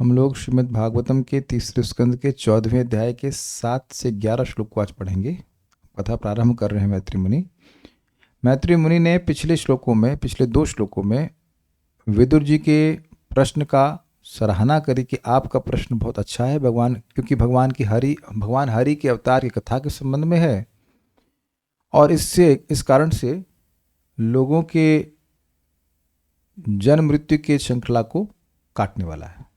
हम लोग श्रीमद् भागवतम के तीसरे स्कंद के 14वें अध्याय के 7 से 11 श्लोक को आज पढ़ेंगे। कथा प्रारंभ कर रहे हैं मैत्री मुनि। मैत्री मुनि ने पिछले 2 श्लोकों में विदुर जी के प्रश्न का सराहना करी कि आपका प्रश्न बहुत अच्छा है भगवान, क्योंकि भगवान हरि के अवतार की कथा के संबंध में है और इस कारण से लोगों के जन्म मृत्यु के श्रृंखला को काटने वाला है।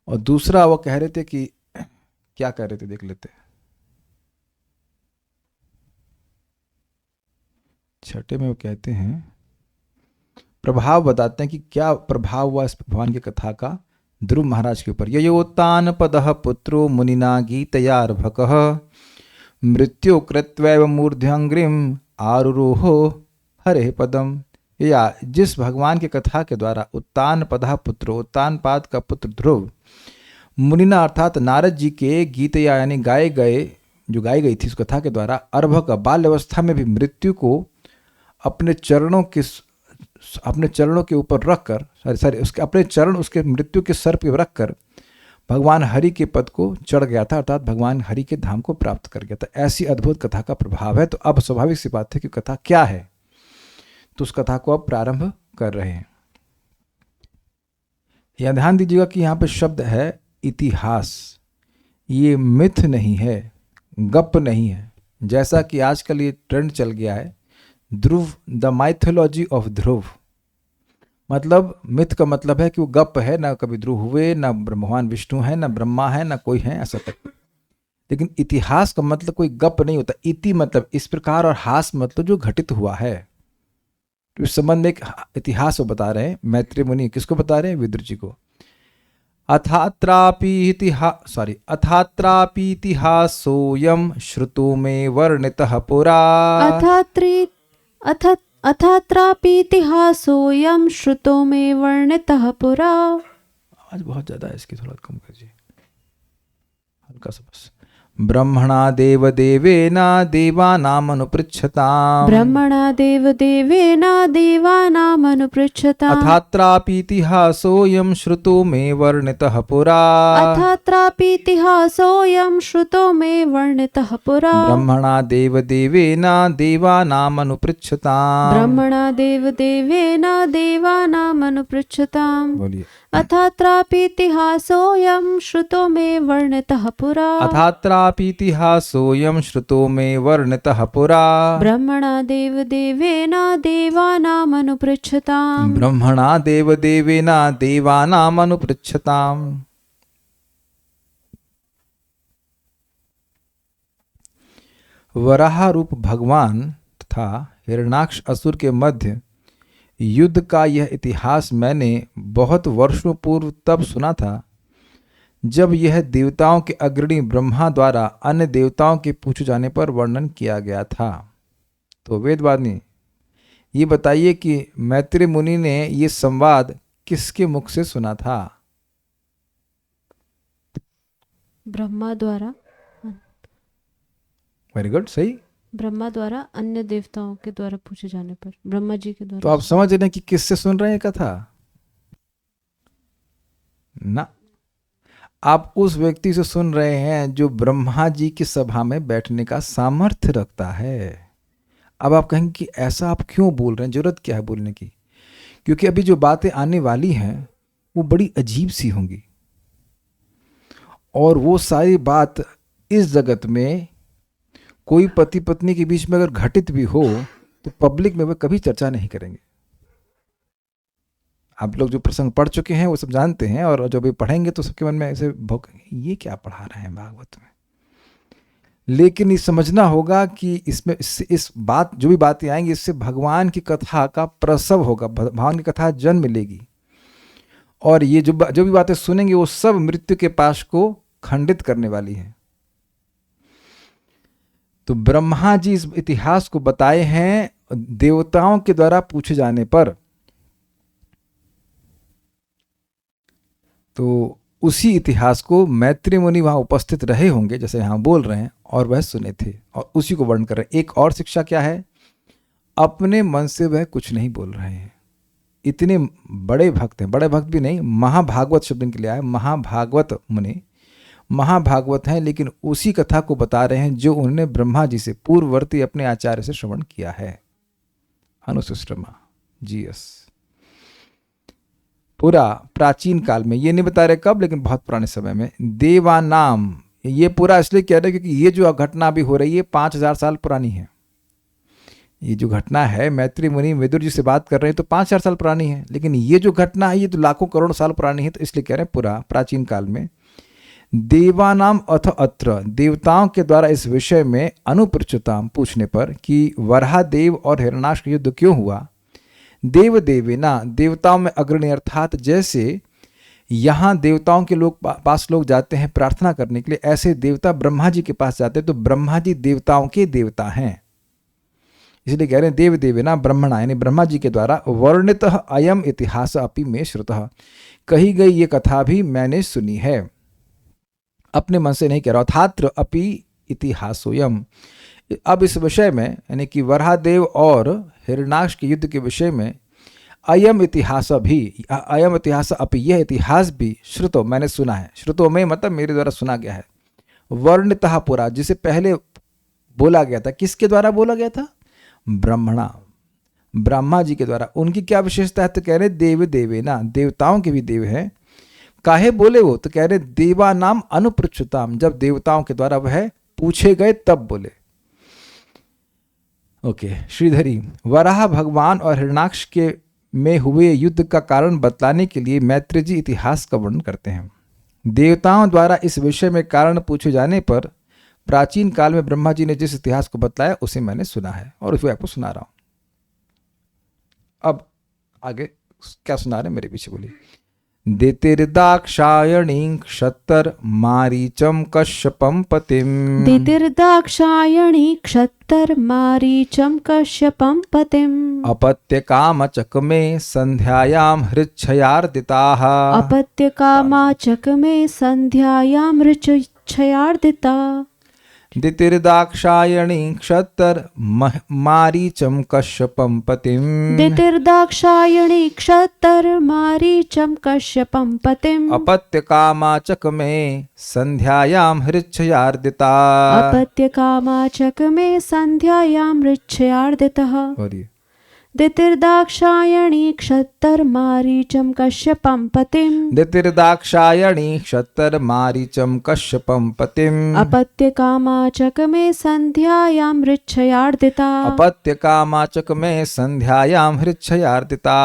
और दूसरा वो कह रहे थे कि क्या कह रहे थे, देख लेते हैं। 6 में वो कहते हैं, प्रभाव बताते हैं कि क्या प्रभाव हुआ इस भगवान की कथा का ध्रुव महाराज के ऊपर। ययोत्तान पदः पुत्रो मुनिना गीतयार्भकः मृत्यु कृत्वैव मूर्ध्यंग्रिम आरुरोहो हरे पदम। या जिस भगवान की कथा के द्वारा उत्तान पदः पुत्रो, उत्तान पाद का पुत्र ध्रुव, मुनिना अर्थात नारद जी के गीतया यानी गाई गई थी उस कथा के द्वारा, अर्भक बाल्यावस्था में भी मृत्यु को अपने चरणों के ऊपर रखकर अपने चरण उसके मृत्यु के सर पर रखकर भगवान हरि के पद को चढ़ गया था, अर्थात भगवान हरि के धाम को प्राप्त कर गया था। ऐसी अद्भुत कथा का प्रभाव है। तो अब स्वाभाविक सी बात है कि कथा क्या है, तो उस कथा को अब प्रारंभ कर रहे हैं। यह ध्यान दीजिएगा कि यहाँ पे शब्द है इतिहास। ये मिथ नहीं है, गप नहीं है, जैसा कि आजकल ये ट्रेंड चल गया है, ध्रुव, द माइथोलॉजी ऑफ ध्रुव। मतलब मिथ का मतलब है कि वो गप है, ना कभी ध्रुव हुए, ना भगवान विष्णु है, ना ब्रह्मा है, ना कोई है, ऐसा तक। लेकिन इतिहास का मतलब कोई गप नहीं होता। इति मतलब इस प्रकार और हास मतलब जो घटित हुआ है। तो इस संबंध में एक इतिहास वो बता रहे हैं मैत्री मुनि। किसको बता रहे हैं? विदुर जी को। अथात्रापीतिहासोऽयं श्रुतो में वर्णितः पुरा। अथात्रापीतिहासोऽयं श्रुतो में वर्णितः पुरा। आज बहुत ज्यादा है, इसकी थोड़ा कम कीजिए, हल्का सा बस। ब्रह्मणा देवदेवेन देवानामनुपृच्छताम्। ब्रह्मणा देवदेवेन देवानामनुपृच्छताम्। अथात्रापीतिहासोऽयं श्रुतो मे वर्णितः पुरा। अथात्रापीतिहासोऽयं श्रुतो मे वर्णितः पुरा। ब्रह्मणा देवदेवेन देवानामनुपृच्छताम्। ब्रह्मणा देवदेवेन देवानामनुपृच्छताम्। बोलिए। अथात्रापीतिहासोऽयं श्रुतो मे वर्णितः पुरा। अथात्रापीतिहासोऽयं श्रुतो मे वर्णितः पुरा। ब्रह्मणा देवदेवेन देवानामनुपृच्छताम्। ब्रह्मणा देवदेवेन देवानामनुपृच्छताम्। वराह रूप भगवान तथा हिरण्याक्ष असुर के मध्य युद्ध का यह इतिहास मैंने बहुत वर्षों पूर्व तब सुना था जब यह देवताओं के अग्रणी ब्रह्मा द्वारा अन्य देवताओं के पूछे जाने पर वर्णन किया गया था। तो वेदवादी ये बताइए कि मैत्री मुनि ने ये संवाद किसके मुख से सुना था? ब्रह्मा द्वारा। वेरी गुड, सही। ब्रह्मा द्वारा अन्य देवताओं के द्वारा पूछे जाने पर, ब्रह्मा जी के द्वारा। तो आप समझ रहे हैं कि किससे सुन रहे हैं कथा ना? आप उस व्यक्ति से सुन रहे हैं जो ब्रह्मा जी की सभा में बैठने का सामर्थ्य रखता है। अब आप कहेंगे कि ऐसा आप क्यों बोल रहे हैं, जरूरत क्या है बोलने की? क्योंकि अभी जो बातें आने वाली हैं वो बड़ी अजीब सी होंगी, और वो सारी बात इस जगत में कोई पति पत्नी के बीच में अगर घटित भी हो तो पब्लिक में वे कभी चर्चा नहीं करेंगे। आप लोग जो प्रसंग पढ़ चुके हैं वो सब जानते हैं, और जो भी पढ़ेंगे तो सबके मन में ऐसे ये क्या पढ़ा रहे हैं भागवत में। लेकिन ये समझना होगा कि इसमें इस बात जो भी बातें आएंगी इससे भगवान की कथा का प्रसव होगा, भगवान की कथा जन्म लेगी। और ये जो भी बातें सुनेंगे वो सब मृत्यु के पाश को खंडित करने वाली हैं। तो ब्रह्मा जी इस इतिहास को बताए हैं देवताओं के द्वारा पूछे जाने पर। तो उसी इतिहास को मैत्री मुनि वहां उपस्थित रहे होंगे, जैसे यहां बोल रहे हैं, और वह सुने थे और उसी को वर्णन कर रहे हैं। एक और शिक्षा क्या है? अपने मन से वह कुछ नहीं बोल रहे हैं, इतने बड़े भक्त हैं, बड़े भक्त भी नहीं, महाभागवत शब्द इनके लिए आया, महाभागवत मुनि, महाभागवत हैं, लेकिन उसी कथा को बता रहे हैं जो उन्होंने ब्रह्मा जी से पूर्ववर्ती अपने आचार्य से श्रवण किया है। अनुसुश्रमा जीएस। पूरा प्राचीन काल में, ये नहीं बता रहे कब, लेकिन बहुत पुराने समय में, देवानाम, ये पूरा इसलिए कह रहे हैं क्योंकि ये जो घटना अभी हो रही है 5000 साल पुरानी है। ये जो घटना है, मैत्री मुनि विदुर जी से बात कर रहे हैं तो 5000 साल पुरानी है, लेकिन ये जो घटना है ये तो लाखों करोड़ साल पुरानी है, तो इसलिए कह रहे हैं पूरा प्राचीन काल में। देवानाम अथ अत्र, देवताओं के द्वारा इस विषय में अनुपृच्छताम, पूछने पर कि वराहदेव और हिरण्याक्ष का युद्ध क्यों हुआ। देव देवेना, देवताओं में अग्रणी, अर्थात जैसे यहाँ देवताओं के लोग पास लोग जाते हैं प्रार्थना करने के लिए, ऐसे देवता ब्रह्मा जी के पास जाते हैं, तो ब्रह्मा जी देवताओं के देवता हैं, इसलिए कह रहे हैं देव देवेना ब्रह्मणा, यानी ब्रह्मा जी के द्वारा वर्णित अयम इतिहास अपि में श्रुतः, कही गई ये कथा भी मैंने सुनी है, अपने मन से नहीं कह रहा। थात्र अपि इतिहासोयम, अब इस विषय में, यानी कि वराहदेव और हिरण्याक्ष के युद्ध के विषय में, अयम इतिहास भी, अयम इतिहास अपि, यह इतिहास भी, श्रुतो, मैंने सुना है, श्रुतो में मतलब मेरे द्वारा सुना गया है, वर्णितः पुरा, जिसे पहले बोला गया था, किसके द्वारा बोला गया था, ब्रह्मणा, ब्रह्मा जी के द्वारा। उनकी क्या विशेषता है, तो कह रहे देव देवेना, देवताओं के भी देव हैं। काहे बोले वो, तो कह रहे देवानाम अनुपृच्छताम, जब देवताओं के द्वारा वह पूछे गए तब बोले। ओके, श्रीधरी, वराह भगवान और हिरण्याक्ष के में हुए युद्ध का कारण बतलाने के लिए मैत्री जी इतिहास का वर्णन करते हैं। देवताओं द्वारा इस विषय में कारण पूछे जाने पर प्राचीन काल में ब्रह्मा जी ने जिस इतिहास को बतलाया उसे मैंने सुना है और उसे आपको सुना रहा हूं। अब आगे क्या सुना रहे मेरे पीछे बोलिए। दितिर्दाक्षायणी क्षत्तर मारीचम कश्यपम पतिम, दितिर्दाक्षायणी क्षत्तर मारीचम कश्यपम पतिम, अपत्य कामचक में संध्यायाम हृच्छयार्दिताः, अपत्य कामाचक में संध्यायाम हृच्छयार्दिता, दितिर्दाक्षायणी क्षत्तर मारीचम कश्यपम पतिम, दितिर्दाक्षायणी क्षत्तर मारीचम कश्यपम पतिम, अपत्य कामाचक में संध्यायाम हृच्छयार्दिता, अपत्य कामाचक में संध्यायाम हृच्छयार्दितः, दितिर्दाक्षायणी क्षत्तर मारीचम कश्यपम पतिम, दितिर्दाक्षायणी क्षत्तर मारीचम कश्यपम पतिम, अपत्य कामाचक में संध्यायाम हृच्छयार्दिता, अपत्य कामाचक में संध्यायाम हृच्छयार्दिता।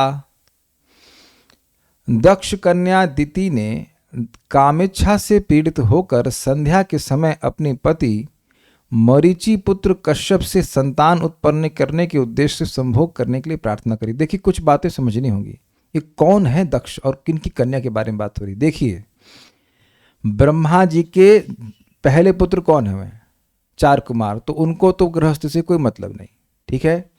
दक्ष कन्या दिति ने कामेच्छा से पीड़ित होकर संध्या के समय अपने पति मरीचि पुत्र कश्यप से संतान उत्पन्न करने के उद्देश्य से संभोग करने के लिए प्रार्थना करी। देखिए, कुछ बातें समझनी होंगी। ये कौन है दक्ष और किनकी कन्या के बारे में बात हो रही। देखिए, ब्रह्मा जी के पहले पुत्र कौन है, 4 कुमार, तो उनको तो गृहस्थ से कोई मतलब नहीं, ठीक है।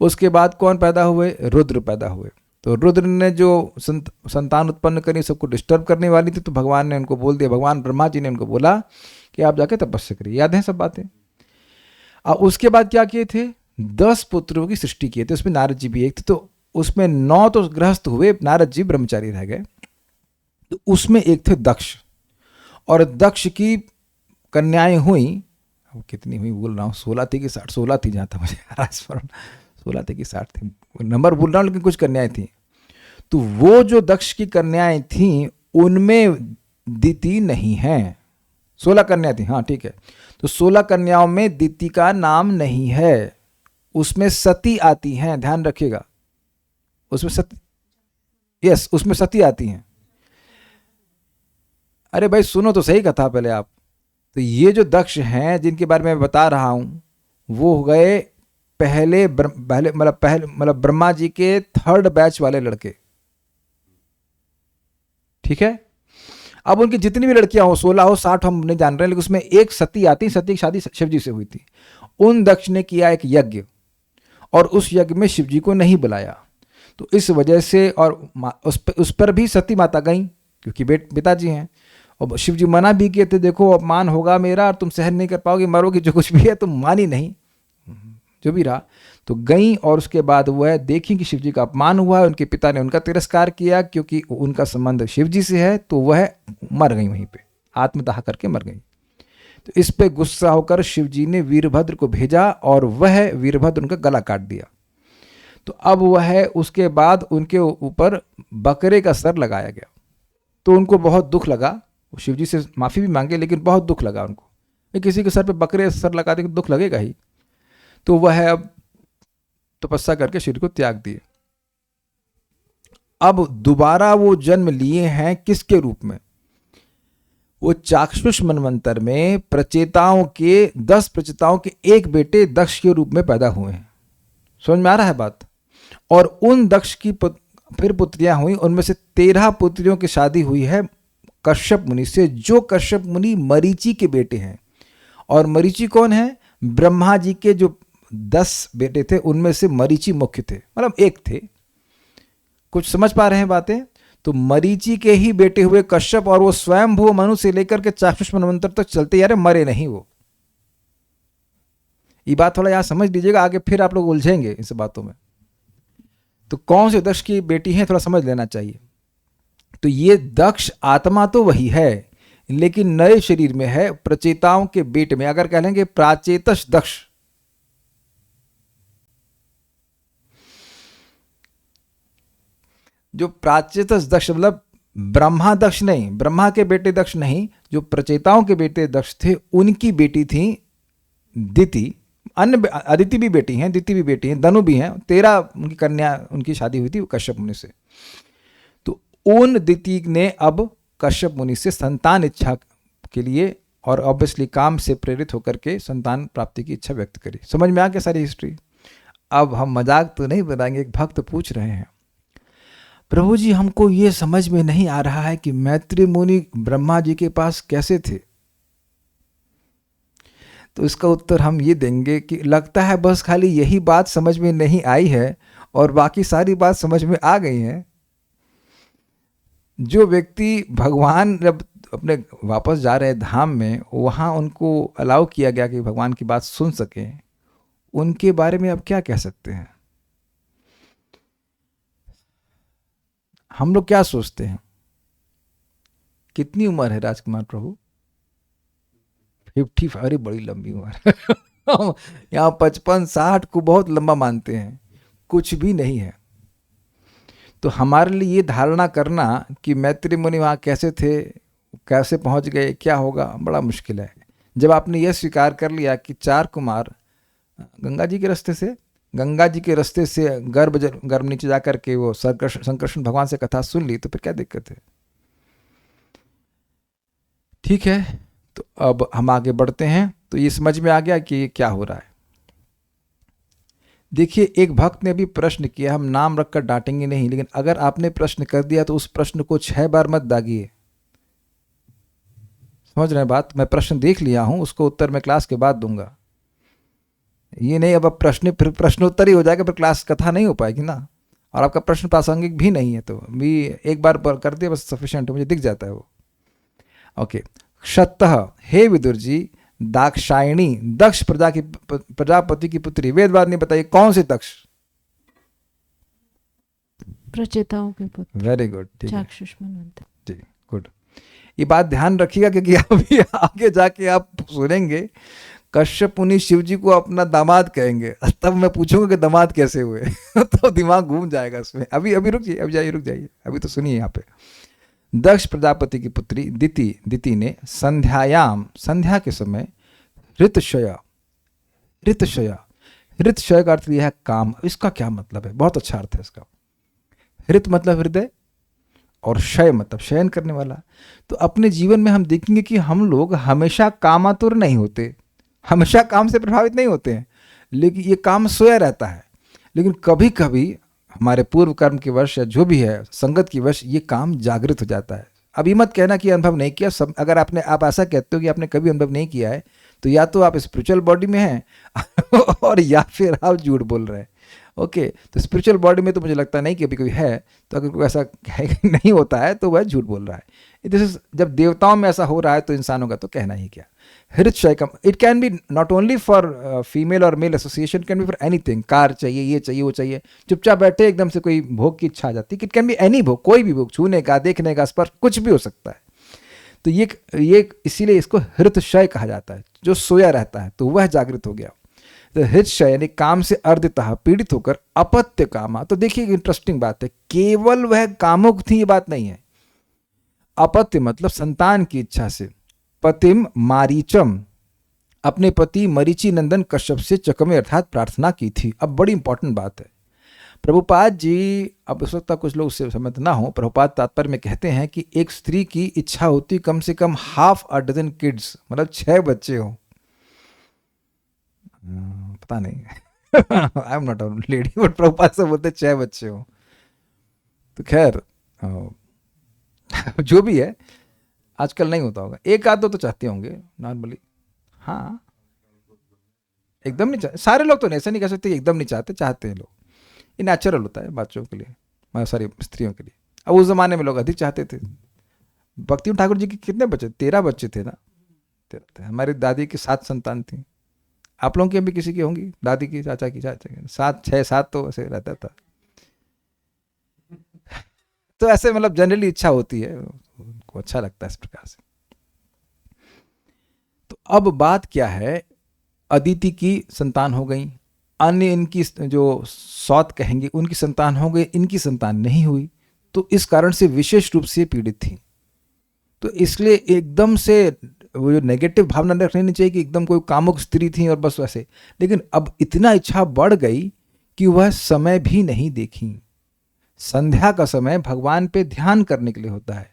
उसके बाद कौन पैदा हुए, रुद्र पैदा हुए। तो रुद्र ने जो संतान उत्पन्न करी, सबको डिस्टर्ब करने वाली थी, तो भगवान ने उनको बोल दिया, भगवान ब्रह्मा जी ने उनको बोला कि आप जाके तपस्या करिए। याद है सब बातें। और उसके बाद क्या किए थे, 10 पुत्रों की सृष्टि किए थे, उसमें नारद जी भी एक थे। तो उसमें 9 तो गृहस्थ हुए, नारद जी ब्रह्मचारी रह गए। तो उसमें एक थे दक्ष, और दक्ष की कन्याएं हुई, कितनी हुई भूल रहा हूँ, 16 थी कि 60, 16 थी जहाँ था मुझे स्मरण, 16 थी कि 60 थी, नंबर भूल रहा हूँ, लेकिन कुछ कन्याएं थी। तो वो जो दक्ष की कन्याएं थीं उनमें दिति नहीं है। 16 कन्या थी, हाँ ठीक है। तो 16 कन्याओं में दिति का नाम नहीं है, उसमें सती आती हैं, ध्यान रखिएगा। उसमें सती, यस, उसमें सती आती हैं। अरे भाई सुनो तो सही कथा पहले आप। तो ये जो दक्ष हैं जिनके बारे में बता रहा हूं, वो हो गए पहले मतलब ब्रह्मा जी के 3rd बैच वाले लड़के, ठीक है। अब उनकी जितनी भी लड़कियां हो, 16 हो 60 हम नहीं जान रहे, लेकिन उसमें एक सती आती, सती की शादी शिव जी से हुई थी। उन दक्ष ने किया एक यज्ञ, और उस यज्ञ में शिव जी को नहीं बुलाया। तो इस वजह से, और उस पर भी सती माता गई, क्योंकि पिताजी हैं, और शिव जी मना भी किए थे, देखो अपमान होगा मेरा और तुम सहन नहीं कर पाओगे, मरोगे, जो कुछ भी है, तुम मानी नहीं। जो भी रहा, तो गई और उसके बाद वह देखी कि शिव जी का अपमान हुआ है, उनके पिता ने उनका तिरस्कार किया क्योंकि उनका संबंध शिव जी से है, तो वह मर गई, वहीं पे आत्मदाह करके मर गई। तो इस पे गुस्सा होकर शिव जी ने वीरभद्र को भेजा और वह वीरभद्र उनका गला काट दिया। तो अब वह उसके बाद उनके ऊपर बकरे का सर लगाया गया। तो उनको बहुत दुख लगा, वो शिव जी से माफ़ी भी मांगे, लेकिन बहुत दुख लगा उनको, किसी के सर पे बकरे सर लगा दे तो दुख लगेगा ही। तो वह अब तपस्या करके शरीर को त्याग दिए। अब दोबारा वो जन्म लिए हैं किसके रूप में? वो चाक्षुष मनवंतर में प्रचेताओं के 10 प्रचेताओं के एक बेटे दक्ष के रूप में पैदा हुए हैं। समझ में आ रहा है बात? और उन दक्ष की फिर पुत्रियां हुई, उनमें से 13 पुत्रियों की शादी हुई है कश्यप मुनि से, जो कश्यप मुनि मरीचि के बेटे हैं। और मरीचि कौन है? ब्रह्मा जी के जो 10 बेटे थे उनमें से मरीचि मुख्य थे, मतलब एक थे। कुछ समझ पा रहे हैं बातें? तो मरीचि के ही बेटे हुए कश्यप, और वो स्वयंभू मनु से लेकर के चाक्षुष मनवंतर तक चलते यार, मरे नहीं वो। ये बात थोड़ा यहां समझ लीजिएगा, आगे फिर आप लोग उलझेंगे इस बातों में। तो कौन से दक्ष की बेटी है थोड़ा समझ लेना चाहिए। तो ये दक्ष आत्मा तो वही है, लेकिन नए शरीर में है, प्रचेताओं के बेटे में। अगर कह लेंगे प्राचेतस दक्ष, जो प्राचेतस दक्ष मतलब ब्रह्मा दक्ष नहीं, ब्रह्मा के बेटे दक्ष नहीं, जो प्रचेताओं के बेटे दक्ष थे उनकी बेटी थी दिति। अन्य अदिति भी बेटी हैं, दिति भी बेटी हैं, धनु भी हैं, 13 उनकी कन्या, उनकी शादी हुई थी कश्यप मुनि से। तो उन दिति ने अब कश्यप मुनि से संतान इच्छा के लिए और ऑब्वियसली काम से प्रेरित होकर के संतान प्राप्ति की इच्छा व्यक्त करी। समझ में आ गया सारी हिस्ट्री? अब हम मजाक तो नहीं बनाएंगे। एक भक्त पूछ रहे हैं, प्रभु जी हमको ये समझ में नहीं आ रहा है कि मैत्री मुनि ब्रह्मा जी के पास कैसे थे। तो इसका उत्तर हम ये देंगे कि लगता है बस खाली यही बात समझ में नहीं आई है और बाकी सारी बात समझ में आ गई है। जो व्यक्ति भगवान जब अपने वापस जा रहे धाम में, वहाँ उनको अलाउ किया गया कि भगवान की बात सुन सकें, उनके बारे में अब क्या कह सकते हैं? हम लोग क्या सोचते हैं? कितनी उम्र है राजकुमार प्रभु? 50। अरे बड़ी लंबी उम्र। यहाँ 55-60 को बहुत लंबा मानते हैं, कुछ भी नहीं है। तो हमारे लिए ये धारणा करना कि मैत्री मुनि वहाँ कैसे थे, कैसे पहुँच गए, क्या होगा, बड़ा मुश्किल है। जब आपने यह स्वीकार कर लिया कि 4 कुमार गंगा जी के रास्ते से गर्भ नीचे जा करके वो संकर्षण भगवान से कथा सुन ली, तो फिर क्या दिक्कत है? ठीक है, तो अब हम आगे बढ़ते हैं। तो ये समझ में आ गया कि ये क्या हो रहा है। देखिए, एक भक्त ने अभी प्रश्न किया, हम नाम रखकर डांटेंगे नहीं, लेकिन अगर आपने प्रश्न कर दिया तो उस प्रश्न को 6 बार मत दागिए। समझ रहे हैं बात? मैं प्रश्न देख लिया हूं, उसको उत्तर मैं क्लास के बाद दूंगा। ये नहीं अब प्रश्नोत्तर ही हो जाएगा, फिर क्लास कथा नहीं हो पाएगी ना, और आपका प्रश्न प्रासंगिक भी नहीं है। तो भी एक बार कर दिया बस सफिशिएंट, मुझे दिख जाता है वो। ओके। क्षतः, हे विदुर जी, दाक्षायणी दक्ष प्रजापति की पुत्री। वेदवाद ने बताइए कौन से दक्ष? प्रचेताओं के पुत्र। वेरी गुड, ठीक है चाक्षुष मनवंतर जी, गुड। ये बात ध्यान रखिएगा क्योंकि अभी आगे जाके आप सुनेंगे कश्यप मुनि शिव जी को अपना दामाद कहेंगे, तब मैं पूछूंगा कि दामाद कैसे हुए। तो दिमाग घूम जाएगा उसमें। अभी रुक जाइए, अभी तो सुनिए। यहाँ पे दक्ष प्रजापति की पुत्री दिति ने संध्या के समय ऋतशय का अर्थ यह है काम। इसका क्या मतलब है? बहुत अच्छा अर्थ है इसका। ऋत मतलब हृदय और शय मतलब शयन करने वाला। तो अपने जीवन में हम देखेंगे कि हम लोग हमेशा कामातुर नहीं होते, हमेशा काम से प्रभावित नहीं होते हैं, लेकिन ये काम सोया रहता है। लेकिन कभी कभी हमारे पूर्व कर्म के वश या जो भी है संगत की वश ये काम जागृत हो जाता है। अभी मत कहना कि अनुभव नहीं किया। सब अगर आप ऐसा कहते हो कि आपने कभी अनुभव नहीं किया है, तो या तो आप स्पिरिचुअल बॉडी में हैं और या फिर आप झूठ बोल रहे हैं। ओके, तो स्पिरिचुअल बॉडी में तो मुझे लगता नहीं कि अभी कोई है, तो अगर कोई ऐसा नहीं होता है तो वह झूठ बोल रहा है। दिस इज, जब देवताओं में ऐसा हो रहा है तो इंसानों का तो कहना ही क्या। हृदय का, it can be not only for female और male association, can be for anything. Car चाहिए, ये चाहिए, वो चाहिए, चुपचाप बैठे एकदम से कोई भोग की इच्छा आ जाती है। इट कैन बी एनी भोग, कोई भी भोग, छूने का, देखने का, स्पर्श, कुछ भी हो सकता है। तो ये इसीलिए इसको हृतशय कहा जाता है, जो सोया रहता है तो वह जागृत हो गया। तो हृतशय यानी काम से अर्धतः पीड़ित होकर अपत्य कामा। तो देखिए इंटरेस्टिंग बात है, केवल वह कामुक थी ये बात नहीं है। अपत्य मतलब संतान की इच्छा से। पतिम मारीचम, अपने पति मरीचि नंदन कश्यप से चकमे अर्थात प्रार्थना की थी। अब बड़ी इंपॉर्टेंट बात है, प्रभुपाद जी, अब उस वक्त कुछ लोग उससे सहमत ना हो, प्रभुपाद तात्पर्य में कहते हैं कि एक स्त्री की इच्छा होती कम से कम 6 किड्स, मतलब 6 बच्चे हो। पता नहीं I am not a lady, but Prabhupada से बोलते 6 बच्चे हो। तो खैर जो भी है, आजकल नहीं होता होगा, एक आध दो तो चाहते होंगे नॉर्मली। हाँ, एकदम नहीं चाहते सारे लोग, तो ऐसा नहीं कह सकते एकदम नहीं चाहते, चाहते हैं लोग, ये नेचुरल होता है बच्चों के लिए, सॉरी स्त्रियों के लिए। अब उस जमाने में लोग अधिक चाहते थे। भक्ति ठाकुर जी के कितने बच्चे, 13 बच्चे थे ना, 13 थे। हमारी दादी की 7 संतान थी। आप लोगों की अभी किसी की होंगी, दादी की, चाचा की, 7, 6, 7 तो ऐसे रहता था। तो ऐसे मतलब जनरली इच्छा होती है, उनको अच्छा लगता है इस प्रकार से। तो अब बात क्या है, अदिति की संतान हो गई, अन्य इनकी जो सौत कहेंगे उनकी संतान हो गई, इनकी संतान नहीं हुई, तो इस कारण से विशेष रूप से पीड़ित थी। तो इसलिए एकदम से वो जो नेगेटिव भावना रखनी नहीं चाहिए कि एकदम कोई कामुक स्त्री थी और बस वैसे। लेकिन अब इतना इच्छा बढ़ गई कि वह समय भी नहीं देखी। संध्या का समय भगवान पे ध्यान करने के लिए होता है।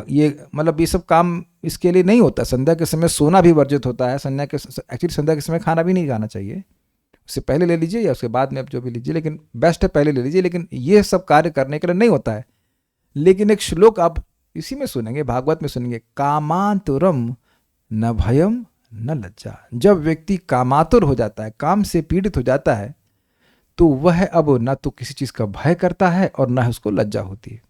ये मतलब ये सब काम इसके लिए नहीं होता। संध्या के समय सोना भी वर्जित होता है। एक्चुअली संध्या के समय खाना भी नहीं खाना चाहिए, उससे पहले ले लीजिए या उसके बाद में आप जो भी लीजिए, लेकिन बेस्ट है पहले ले लीजिए। लेकिन ये सब कार्य करने के लिए नहीं होता है। लेकिन एक श्लोक आप इसी में सुनेंगे, भागवत में सुनेंगे, कामातुरम न भयम न लज्जा। जब व्यक्ति कामातुर हो जाता है, काम से पीड़ित हो जाता है, तो वह अब न तो किसी चीज का भय करता है और न उसको लज्जा होती है।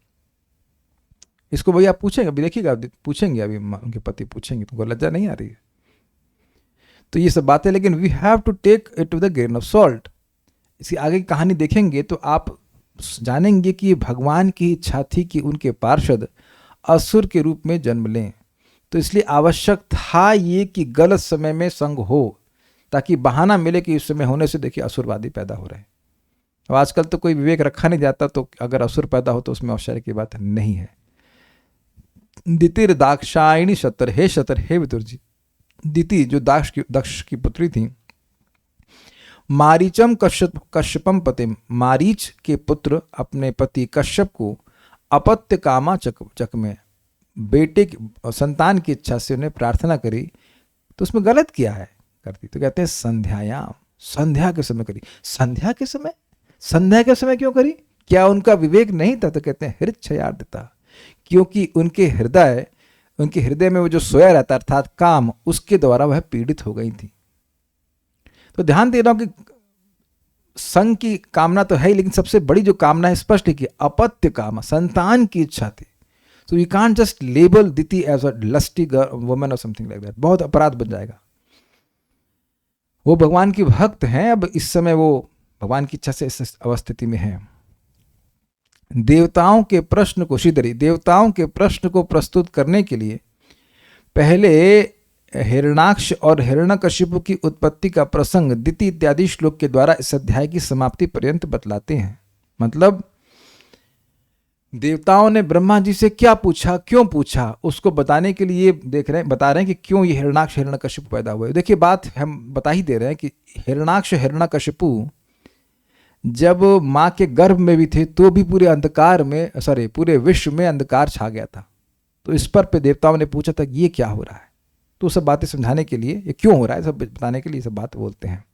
इसको भैया आप पूछेंगे, अभी देखिएगा, पूछेंगे अभी उनके पति पूछेंगे, तुमको लज्जा नहीं आ रही है? तो ये सब बातें, लेकिन we have to take it with a grain of salt. इसकी आगे की कहानी देखेंगे तो आप जानेंगे कि भगवान की इच्छा थी कि उनके पार्षद असुर के रूप में जन्म लें। तो इसलिए आवश्यक था ये कि गलत समय में संग हो, ताकि बहाना मिले कि इस समय होने से देखिए असुरवादी पैदा हो रहे हैं। अब आजकल तो कोई विवेक रखा नहीं जाता, तो अगर असुर पैदा हो तो उसमें आश्चर्य की बात नहीं है। दितिर दाक्षायणी शतर, हे शतर, हे विदुर जी। दिति जो दक्ष की पुत्री थी, मारीचम कश्यपम पतिम, मारीच के पुत्र अपने पति कश्यप को अपत्य कामा चक में, बेटे की संतान की इच्छा से उन्हें प्रार्थना करी। तो उसमें गलत किया है करती, तो कहते हैं संध्यायाम, संध्या के समय करी। संध्या के समय, संध्या के समय क्यों करी? क्या उनका विवेक नहीं था? तो कहते हैं हृच्छयार्दिता, क्योंकि उनके हृदय में वो जो सोया रहता अर्थात काम, उसके द्वारा वह पीड़ित हो गई थी। तो ध्यान दे रहा हूं कि संग की कामना तो है ही, लेकिन सबसे बड़ी जो कामना है स्पष्ट है कि अपत्य कामा, संतान की इच्छा थी। So you can't just label Diti as a lusty woman और समथिंग लाइक दैट, बहुत अपराध बन जाएगा। वो भगवान की भक्त हैं, अब इस समय वो भगवान की इच्छा से इस अवस्थिति में है। देवताओं के प्रश्न को, श्रीधरी, देवताओं के प्रश्न को प्रस्तुत करने के लिए पहले हिरणाक्ष और हिरण्यकशिपु की उत्पत्ति का प्रसंग दिति इत्यादि श्लोक के द्वारा इस अध्याय की समाप्ति पर्यंत बतलाते हैं। मतलब देवताओं ने ब्रह्मा जी से क्या पूछा, क्यों पूछा, उसको बताने के लिए बता रहे हैं कि क्यों ये हिरणाक्ष हिरण्यकशिपु पैदा हुए। देखिए बात हम बता ही दे रहे हैं कि हिरणाक्ष हिरण्यकशिपु जब माँ के गर्भ में भी थे तो भी पूरे अंधकार में, पूरे विश्व में अंधकार छा गया था। तो इस पर देवताओं ने पूछा था ये क्या हो रहा है। तो सब बातें समझाने के लिए, ये क्यों हो रहा है सब बताने के लिए सब बात बोलते हैं।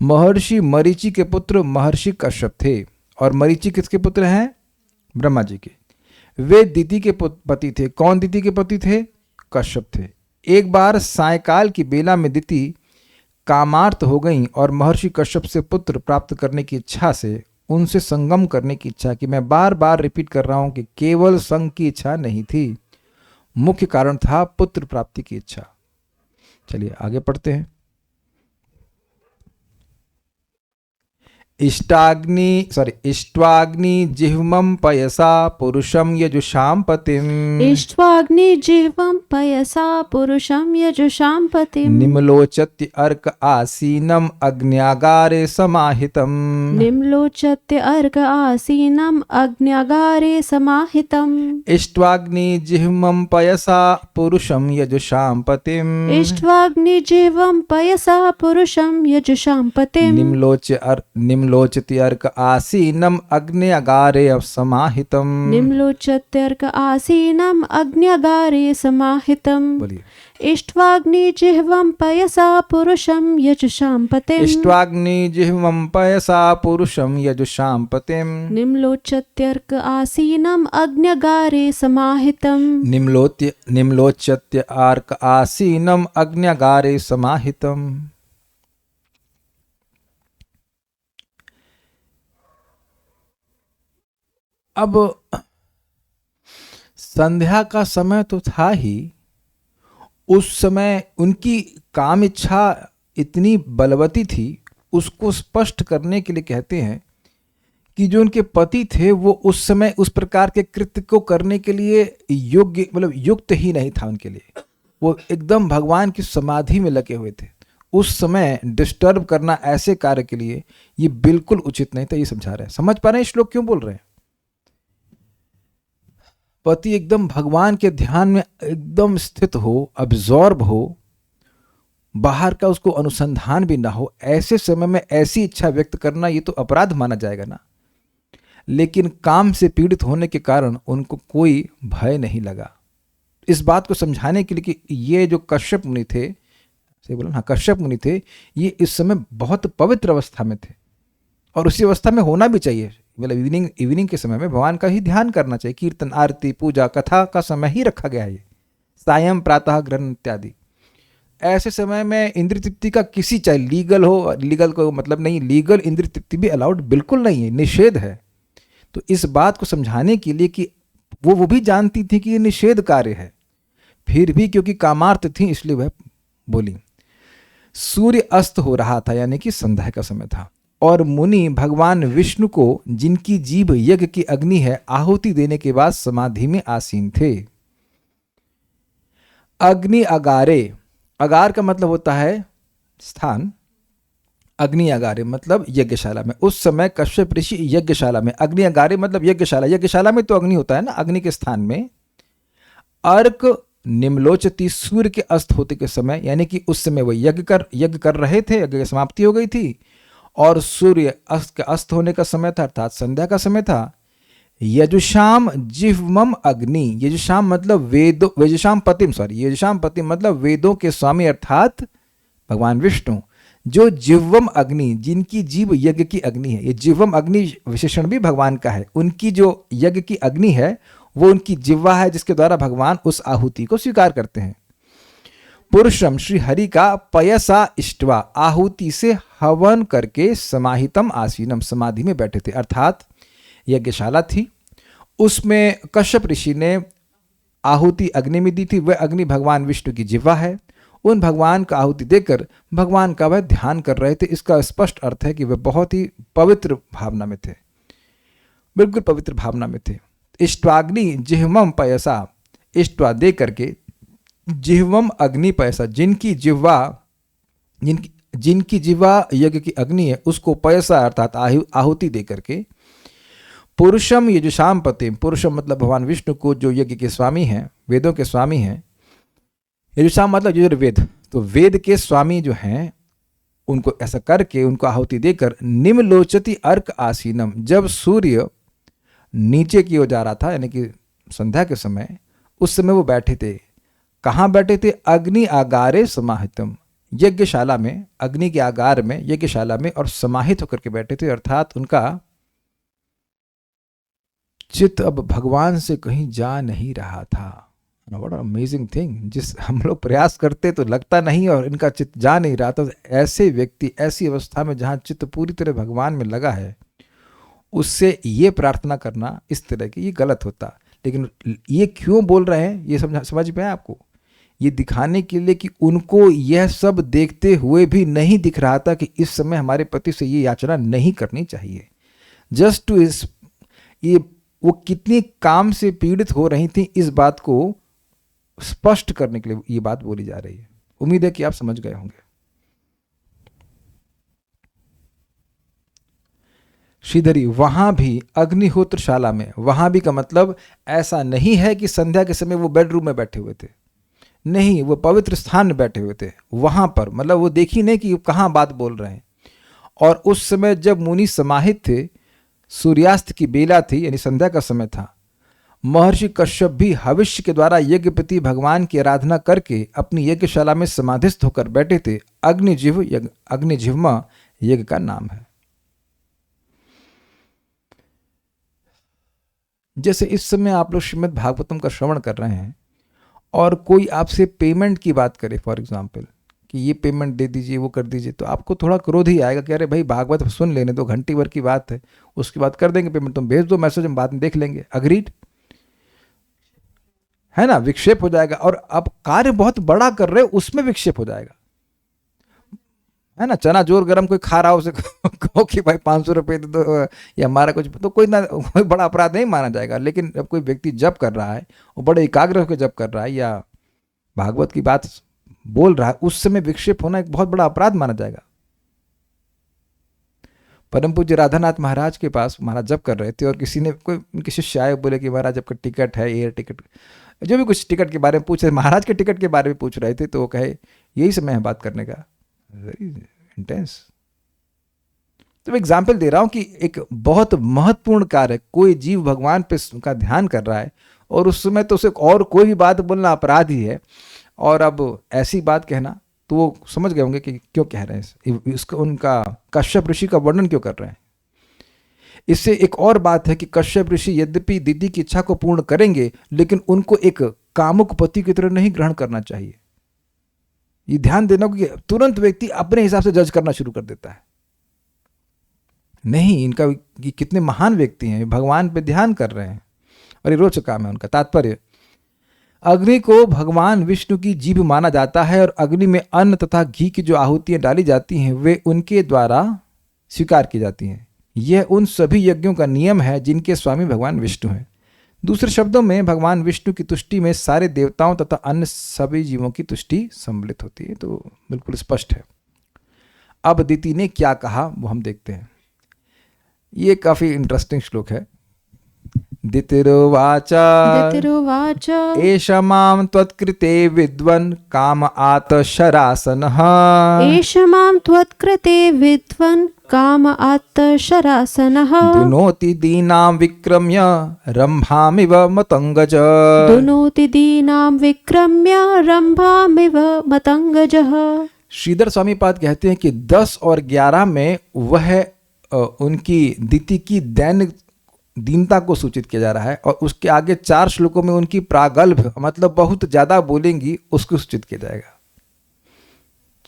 महर्षि मरीचि के पुत्र महर्षि कश्यप थे, और मरीचि किसके पुत्र हैं? ब्रह्मा जी के। वे दिति के पति थे। कौन दिति के पति थे? कश्यप थे। एक बार सायकाल की बेला में दिति कामार्थ हो गईं और महर्षि कश्यप से पुत्र प्राप्त करने की इच्छा से उनसे संगम करने की इच्छा की। मैं बार बार रिपीट कर रहा हूं कि केवल संग की इच्छा नहीं थी, मुख्य कारण था पुत्र प्राप्ति की इच्छा। चलिए आगे पढ़ते हैं। इष्ट्वाग्नि जिह्वं पयसा पुरुषं यजुषां पतिम् इष्ट्वाग्नि जिह्वं पयसा पुरुषं यजुषां पतिम् निम्लोचत्य अर्क आसीनम् अग्न्यागारे समाहितम् निम्लोचत्य अर्घ आसीनम् अग्न्यागारे समाहितम् इष्ट्वाग्नि जिह्वं पयसा पुरुषं यजुषां पतिम् इष्ट्वाग्नि जिह्वं पयसा पुरुषं यजुषां पतिम् निम्लोचति अर्क आसीनम् अग्न्यागारे समाहितम् निम्लोचत्यर्क आसीनम् अग्न्यागारे समाहितम्। बोलिए। इष्ट्वाग्नि जिह्वं पयसा पुरुषं यजुषां पतिम् इष्ट्वाग्नि जिह्वं पयसा पुरुषं यजुषां पतिम् निम्लोचत्यर्क आसीनम् अग्न्यागारे समाहितम् निम्लोच्यत्य अर्क आसीनम् अग्न्यागारे समाहितम्। अब संध्या का समय तो था ही, उस समय उनकी काम इच्छा इतनी बलवती थी, उसको स्पष्ट करने के लिए कहते हैं कि जो उनके पति थे वो उस समय उस प्रकार के कृत्य को करने के लिए योग्य मतलब युक्त ही नहीं था उनके लिए। वो एकदम भगवान की समाधि में लगे हुए थे। उस समय डिस्टर्ब करना ऐसे कार्य के लिए ये बिल्कुल उचित नहीं था। ये समझा रहे हैं। समझ पा रहे हैं श्लोक क्यों बोल रहे हैं? पति एकदम भगवान के ध्यान में एकदम स्थित हो, अब्जॉर्ब हो, बाहर का उसको अनुसंधान भी ना हो, ऐसे समय में ऐसी इच्छा व्यक्त करना ये तो अपराध माना जाएगा ना। लेकिन काम से पीड़ित होने के कारण उनको कोई भय नहीं लगा। इस बात को समझाने के लिए कि ये जो कश्यप मुनि थे, सही बोला ना, कश्यप मुनि थे, ये इस समय बहुत पवित्र अवस्था में थे और उसी अवस्था में होना भी चाहिए। मतलब इवनिंग के समय में भगवान का ही ध्यान करना चाहिए। कीर्तन, आरती, पूजा, कथा का समय ही रखा गया है। सायं, प्रातः, ग्रहण इत्यादि। ऐसे समय में इंद्रिय तृप्ति का किसी, चाहे लीगल हो, लीगल को मतलब नहीं, लीगल इंद्रिय तृप्ति भी अलाउड बिल्कुल नहीं है, निषेध है। तो इस बात को समझाने के लिए कि वो भी जानती थी कि ये निषेध कार्य है, फिर भी क्योंकि कामार्थ थी इसलिए वह बोली। सूर्य अस्त हो रहा था, यानी कि संध्या का समय था, और मुनि भगवान विष्णु को, जिनकी जीभ यज्ञ की अग्नि है, आहुति देने के बाद समाधि में आसीन थे। अग्नि अगारे, अगार का मतलब होता है स्थान, अग्नि अगारे मतलब यज्ञशाला में। उस समय कश्यप ऋषि यज्ञशाला में, अग्नि अगारे मतलब यज्ञशाला, यज्ञशाला में तो अग्नि होता है ना, अग्नि के स्थान में। अर्क निम्लोचती, सूर्य के अस्त होते के समय, यानी कि उस समय वह यज्ञ कर रहे थे, यज्ञ की समाप्ति हो गई थी और सूर्य अस्त होने का समय था, अर्थात संध्या का समय था। यजुषाम जिह्वम अग्नि, यजुषाम मतलब यजुषाम पतिम मतलब वेदों के स्वामी अर्थात भगवान विष्णु, जो जिह्वम अग्नि, जिनकी जीव यज्ञ की अग्नि है। ये जिह्वम अग्नि विशेषण भी भगवान का है। उनकी जो यज्ञ की अग्नि है वो उनकी जिह्वा है, जिसके द्वारा भगवान उस आहुति को स्वीकार करते हैं। पुरुषम, श्री हरि का पयसा इष्ट्वा, आहुति से हवन करके समाहितम आसीनम, समाधि में बैठे थे। अर्थात यज्ञशाला थी, उसमें कश्यप ऋषि ने आहुति अग्नि में दी थी। वह अग्नि भगवान विष्णु की जिह्वा है। उन भगवान का आहुति देकर भगवान का वह ध्यान कर रहे थे। इसका स्पष्ट अर्थ है कि वह बहुत ही पवित्र भावना में थे, बिल्कुल पवित्र भावना में थे। इष्ट्वाग्नि जिह्वम पयसा, इष्ट्वा दे करके, जिह्वम अग्नि पयसा, जिनकी जिह्वा यज्ञ की अग्नि है, उसको पयसा अर्थात आहुति दे करके। पुरुषम यजुषाम पतिम, पुरुषम मतलब भगवान विष्णु को, जो यज्ञ के स्वामी हैं, वेदों के स्वामी हैं। यजुषाम मतलब यजुर्वेद, तो वेद के स्वामी जो हैं, उनको ऐसा करके, उनको आहुति देकर, निम्लोचति अर्क आसीनम, जब सूर्य नीचे की ओर जा रहा था, यानी कि संध्या के समय, उस समय वो बैठे थे। कहाँ बैठे थे? अग्नि आगारे समाहितम, यज्ञशाला में, अग्नि के आगार में, यज्ञशाला में, और समाहित होकर के बैठे थे। अर्थात उनका चित्त अब भगवान से कहीं जा नहीं रहा था। What amazing thing. जिस हम लोग प्रयास करते तो लगता नहीं और इनका चित्त जा नहीं रहा, तो ऐसे व्यक्ति ऐसी अवस्था में जहाँ चित्त पूरी तरह भगवान में लगा है, उससे ये प्रार्थना करना इस तरह की, ये गलत होता। लेकिन ये क्यों बोल रहे हैं, ये समझ में आया आपको? ये दिखाने के लिए कि उनको यह सब देखते हुए भी नहीं दिख रहा था कि इस समय हमारे पति से ये याचना नहीं करनी चाहिए। जस्ट टू इस ये वो कितनी काम से पीड़ित हो रही थी, इस बात को स्पष्ट करने के लिए ये बात बोली जा रही है। उम्मीद है कि आप समझ गए होंगे। श्रीधरी, वहां भी अग्निहोत्रशाला में, वहां भी का मतलब ऐसा नहीं है कि संध्या के समय वो बेडरूम में बैठे हुए थे, नहीं, वो पवित्र स्थान में बैठे हुए थे। वहां पर मतलब वो देखी नहीं कि कहाँ बात बोल रहे हैं। और उस समय जब मुनि समाहित थे, सूर्यास्त की बेला थी, यानी संध्या का समय था। महर्षि कश्यप भी हविष्य के द्वारा यज्ञपति भगवान की आराधना करके अपनी यज्ञशाला में समाधिस्थ होकर बैठे थे। अग्निजिह्वा यज्ञ का नाम है। जैसे इस समय आप लोग श्रीमद् भागवतम का श्रवण कर रहे हैं और कोई आपसे पेमेंट की बात करे, फॉर एग्जाम्पल कि ये पेमेंट दे दीजिए, वो कर दीजिए, तो आपको थोड़ा क्रोध ही आएगा कि अरे भाई भागवत सुन लेने दो, घंटी भर की बात है, उसके बाद कर देंगे पेमेंट, तुम भेज दो मैसेज, हम बाद में देख लेंगे। अग्रीड है ना? विक्षेप हो जाएगा। और आप कार्य बहुत बड़ा कर रहे हो, उसमें विक्षेप हो जाएगा, है ना? चना जोर गरम कोई खा रहा हो, उसे कहो कि भाई 500 रुपये दे दो या हमारा कुछ, तो कोई बड़ा अपराध नहीं माना जाएगा। लेकिन अब कोई व्यक्ति जप कर रहा है, वो बड़े एकाग्र होकर जप कर रहा है या भागवत की बात बोल रहा है, उस समय विक्षेप होना एक बहुत बड़ा अपराध माना जाएगा। परम पूज्य राधानाथ महाराज के पास महाराज जप कर रहे थे और किसी ने, कोई उनके शिष्य आए, बोले कि महाराज आपका टिकट है, एयर टिकट, जो भी कुछ टिकट के बारे में पूछ रहे, महाराज के टिकट के बारे में पूछ रहे थे, तो वो कहे यही समय है बात करने का। Very intense. तो मैं एग्जाम्पल दे रहा हूं कि एक बहुत महत्वपूर्ण कार्य, कोई जीव भगवान पे का ध्यान कर रहा है और उस समय तो उसे और कोई भी बात बोलना अपराध ही है। और अब ऐसी बात कहना, तो वो समझ गए होंगे कि क्यों कह रहे हैं इसका, उनका कश्यप ऋषि का वर्णन क्यों कर रहे हैं। इससे एक और बात है कि कश्यप ऋषि यद्यपि दीदी की इच्छा को पूर्ण करेंगे, लेकिन उनको एक कामुक पति की तरह नहीं ग्रहण करना चाहिए। ये ध्यान देना कि तुरंत व्यक्ति अपने हिसाब से जज करना शुरू कर देता है। नहीं, इनका ये कितने महान व्यक्ति हैं, भगवान पे ध्यान कर रहे हैं और ये रोचक काम है उनका। तात्पर्य, अग्नि को भगवान विष्णु की जीभ माना जाता है और अग्नि में अन्न तथा घी की जो आहुतियां डाली जाती हैं वे उनके द्वारा स्वीकार की जाती हैं। यह उन सभी यज्ञों का नियम है जिनके स्वामी भगवान विष्णु हैं। दूसरे शब्दों में भगवान विष्णु की तुष्टि में सारे देवताओं तथा अन्य सभी जीवों की तुष्टि सम्मिलित होती है। तो बिल्कुल स्पष्ट है। अब दिति ने क्या कहा वो हम देखते हैं। ये काफी इंटरेस्टिंग श्लोक है। दितिरुवाच एष मां त्वत्कृते विद्वन् काम आत शरासनः। एष मां त्वत्कृते विद्वन् काम आत शरासनः। दुनोति दीनां विक्रम्य रंभामिव मतंगज। दुनोति दीनां विक्रम्य रंभामिव मतंगजः। श्रीधर स्वामी पाद कहते हैं कि 10 और 11 में वह उनकी दिति की दैनिक दीनता को सूचित किया जा रहा है और उसके आगे 4 श्लोकों में उनकी प्रागल्भ, मतलब बहुत ज्यादा बोलेंगी, उसको सूचित किया जाएगा।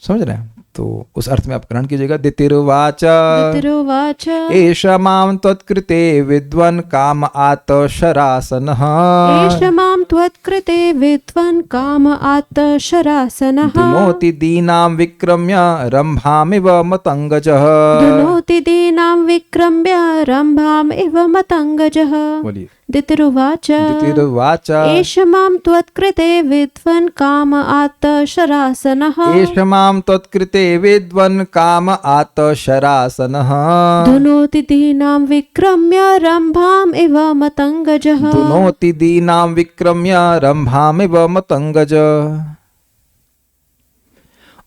समझ रहे हैं? तो उस अर्थ में आप ग्रहण कीजिएगा। दितिरुवाच एष मां त्वत्कृते विद्वन् काम आत शरासनः। एष मां त्वत्कृते विद्वन् काम आत शरासनः। दुनोति दीनां विक्रम्य रंभामिव मतंगजः। दुनोति दीनां विक्रम्य रंभामिव मतंगजः। बोलिए। दितिरुवाच एष मां त्वत्कृते विद्वन् काम आत शरासनः। एष मां त्वत्कृते विद्वन् काम आत शरासनः। दुनोति दीनां विक्रम्य रंभाम इव मतंगजः। दुनोति दीनां विक्रम्य रंभामिव मतंगज।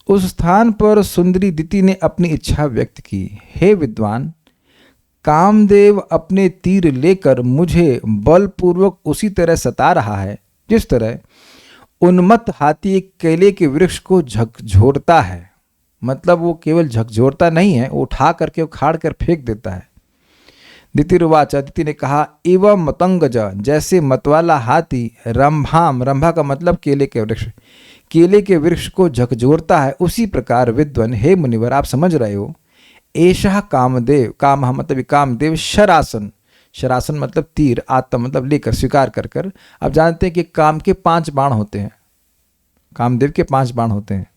उस स्थान पर सुंदरी दिति ने अपनी इच्छा व्यक्त की। हे विद्वान, कामदेव अपने तीर लेकर मुझे बलपूर्वक उसी तरह सता रहा है जिस तरह उन्मत्त हाथी एक केले के वृक्ष को झकझोरता है। मतलब वो केवल झकझोरता नहीं है, वो उठा करके उखाड़ कर फेंक देता है। दितिरुवाच, दिति ने कहा, एवं मतंगज, जैसे मतवाला हाथी रंभाम, रंभा का मतलब केले के वृक्ष, केले के वृक्ष को झकझोरता है, उसी प्रकार विद्वन, हे मुनिवर आप समझ रहे हो, ऐशा कामदेव, काम मतलब कामदेव, शरासन, शरासन मतलब तीर, आत्म मतलब लेकर, स्वीकार कर कर। अब जानते हैं कि काम के 5 बाण होते हैं, कामदेव के 5 बाण होते हैं,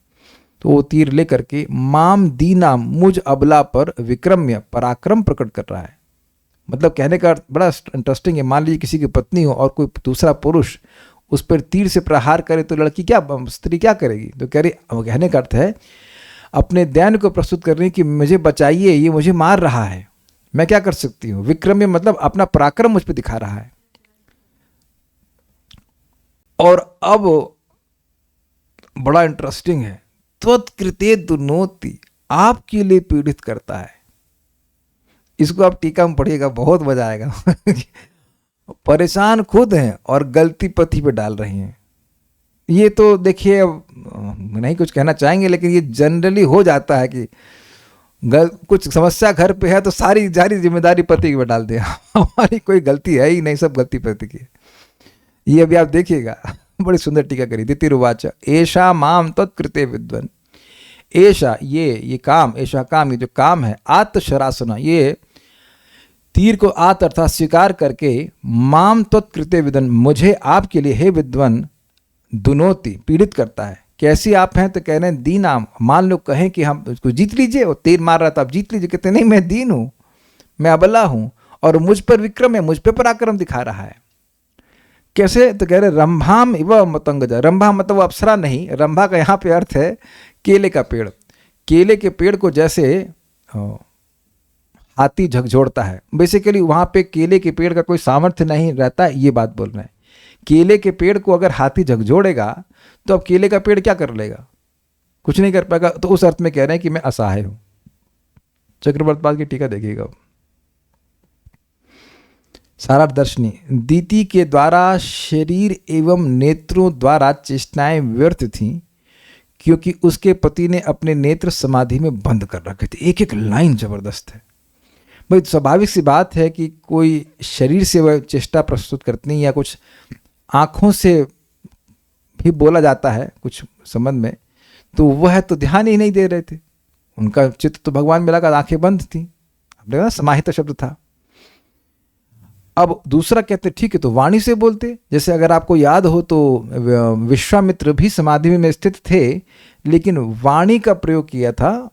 तो वो तीर लेकर के माम दीना, मुझ अबला पर विक्रम्य, पराक्रम प्रकट कर रहा है। मतलब कहने का अर्थ बड़ा इंटरेस्टिंग है। मान लीजिए किसी की पत्नी हो और कोई दूसरा पुरुष उस पर तीर से प्रहार करे तो लड़की क्या, स्त्री क्या करेगी? तो कह रही, कहने का अर्थ है अपने दैन्य को प्रस्तुत कर रही कि मुझे बचाइए, ये मुझे मार रहा है, मैं क्या कर सकती हूँ। विक्रम्य मतलब अपना पराक्रम मुझ पर दिखा रहा है। और अब बड़ा इंटरेस्टिंग है, त्वत्कृते दुनोति, आपके लिए पीड़ित करता है। इसको आप टीका में पढ़िएगा, बहुत मजा आएगा। परेशान खुद हैं और गलती पति पे डाल रही हैं। ये तो देखिए, अब नहीं कुछ कहना चाहेंगे, लेकिन ये जनरली हो जाता है कि कुछ समस्या घर पे है तो सारी जिम्मेदारी पति पे डाल दे। हमारी कोई गलती है ही नहीं, सब गलती पति की। ये अभी आप देखिएगा, बड़ी सुंदर टीका करी। दितिरुवाच, ऐशा माम तत्कृते विद्वन, ऐशा ये काम, ऐशा काम, ये जो काम है, आत्मशरासना, ये तीर को आत अर्थात स्वीकार करके, माम त्वत्कृते विद्वन, मुझे आपके लिए हे विद्वन, दुनोति पीड़ित करता है। कैसी आप हैं? तो कह रहे हैं दीनाम, मान लो कहें कि हम उसको जीत लीजिए, वो तीर मार रहा था, आप जीत लीजिए, कहते नहीं मैं दीन हूं, मैं अबला हूं और मुझ पर विक्रम है, मुझ पर पराक्रम दिखा रहा है। कैसे? तो कह रहे रंभाम इव मतंगजा, रंभा मतलब वो अप्सरा नहीं, रंभा का यहाँ पे अर्थ है केले का पेड़। केले के पेड़ को जैसे हाथी झकझोरता है, बेसिकली वहां पे केले के पेड़ का कोई सामर्थ्य नहीं रहता, ये बात बोल रहे हैं। केले के पेड़ को अगर हाथी झकझोरेगा तो अब केले का पेड़ क्या कर लेगा? कुछ नहीं कर पाएगा। तो उस अर्थ में कह रहे हैं कि मैं असहाय हूं। चक्रवर्तपाद की टीका देखिएगा। सारादर्शनी, दीति के द्वारा शरीर एवं नेत्रों द्वारा चेष्टाएं व्यर्थ थीं, क्योंकि उसके पति ने अपने नेत्र समाधि में बंद कर रखे थे। एक एक लाइन जबरदस्त है भाई। स्वाभाविक सी बात है कि कोई शरीर से वह चेष्टा प्रस्तुत करती या कुछ आँखों से भी बोला जाता है कुछ संबंध में, तो वह तो ध्यान ही नहीं दे रहे थे, उनका चित्त तो भगवान में लगा, आंखें बंद थी। आपने कहा समाहित शब्द था। अब दूसरा कहते ठीक है तो वाणी से बोलते। जैसे अगर आपको याद हो तो विश्वामित्र भी समाधि में स्थित थे, लेकिन वाणी का प्रयोग किया था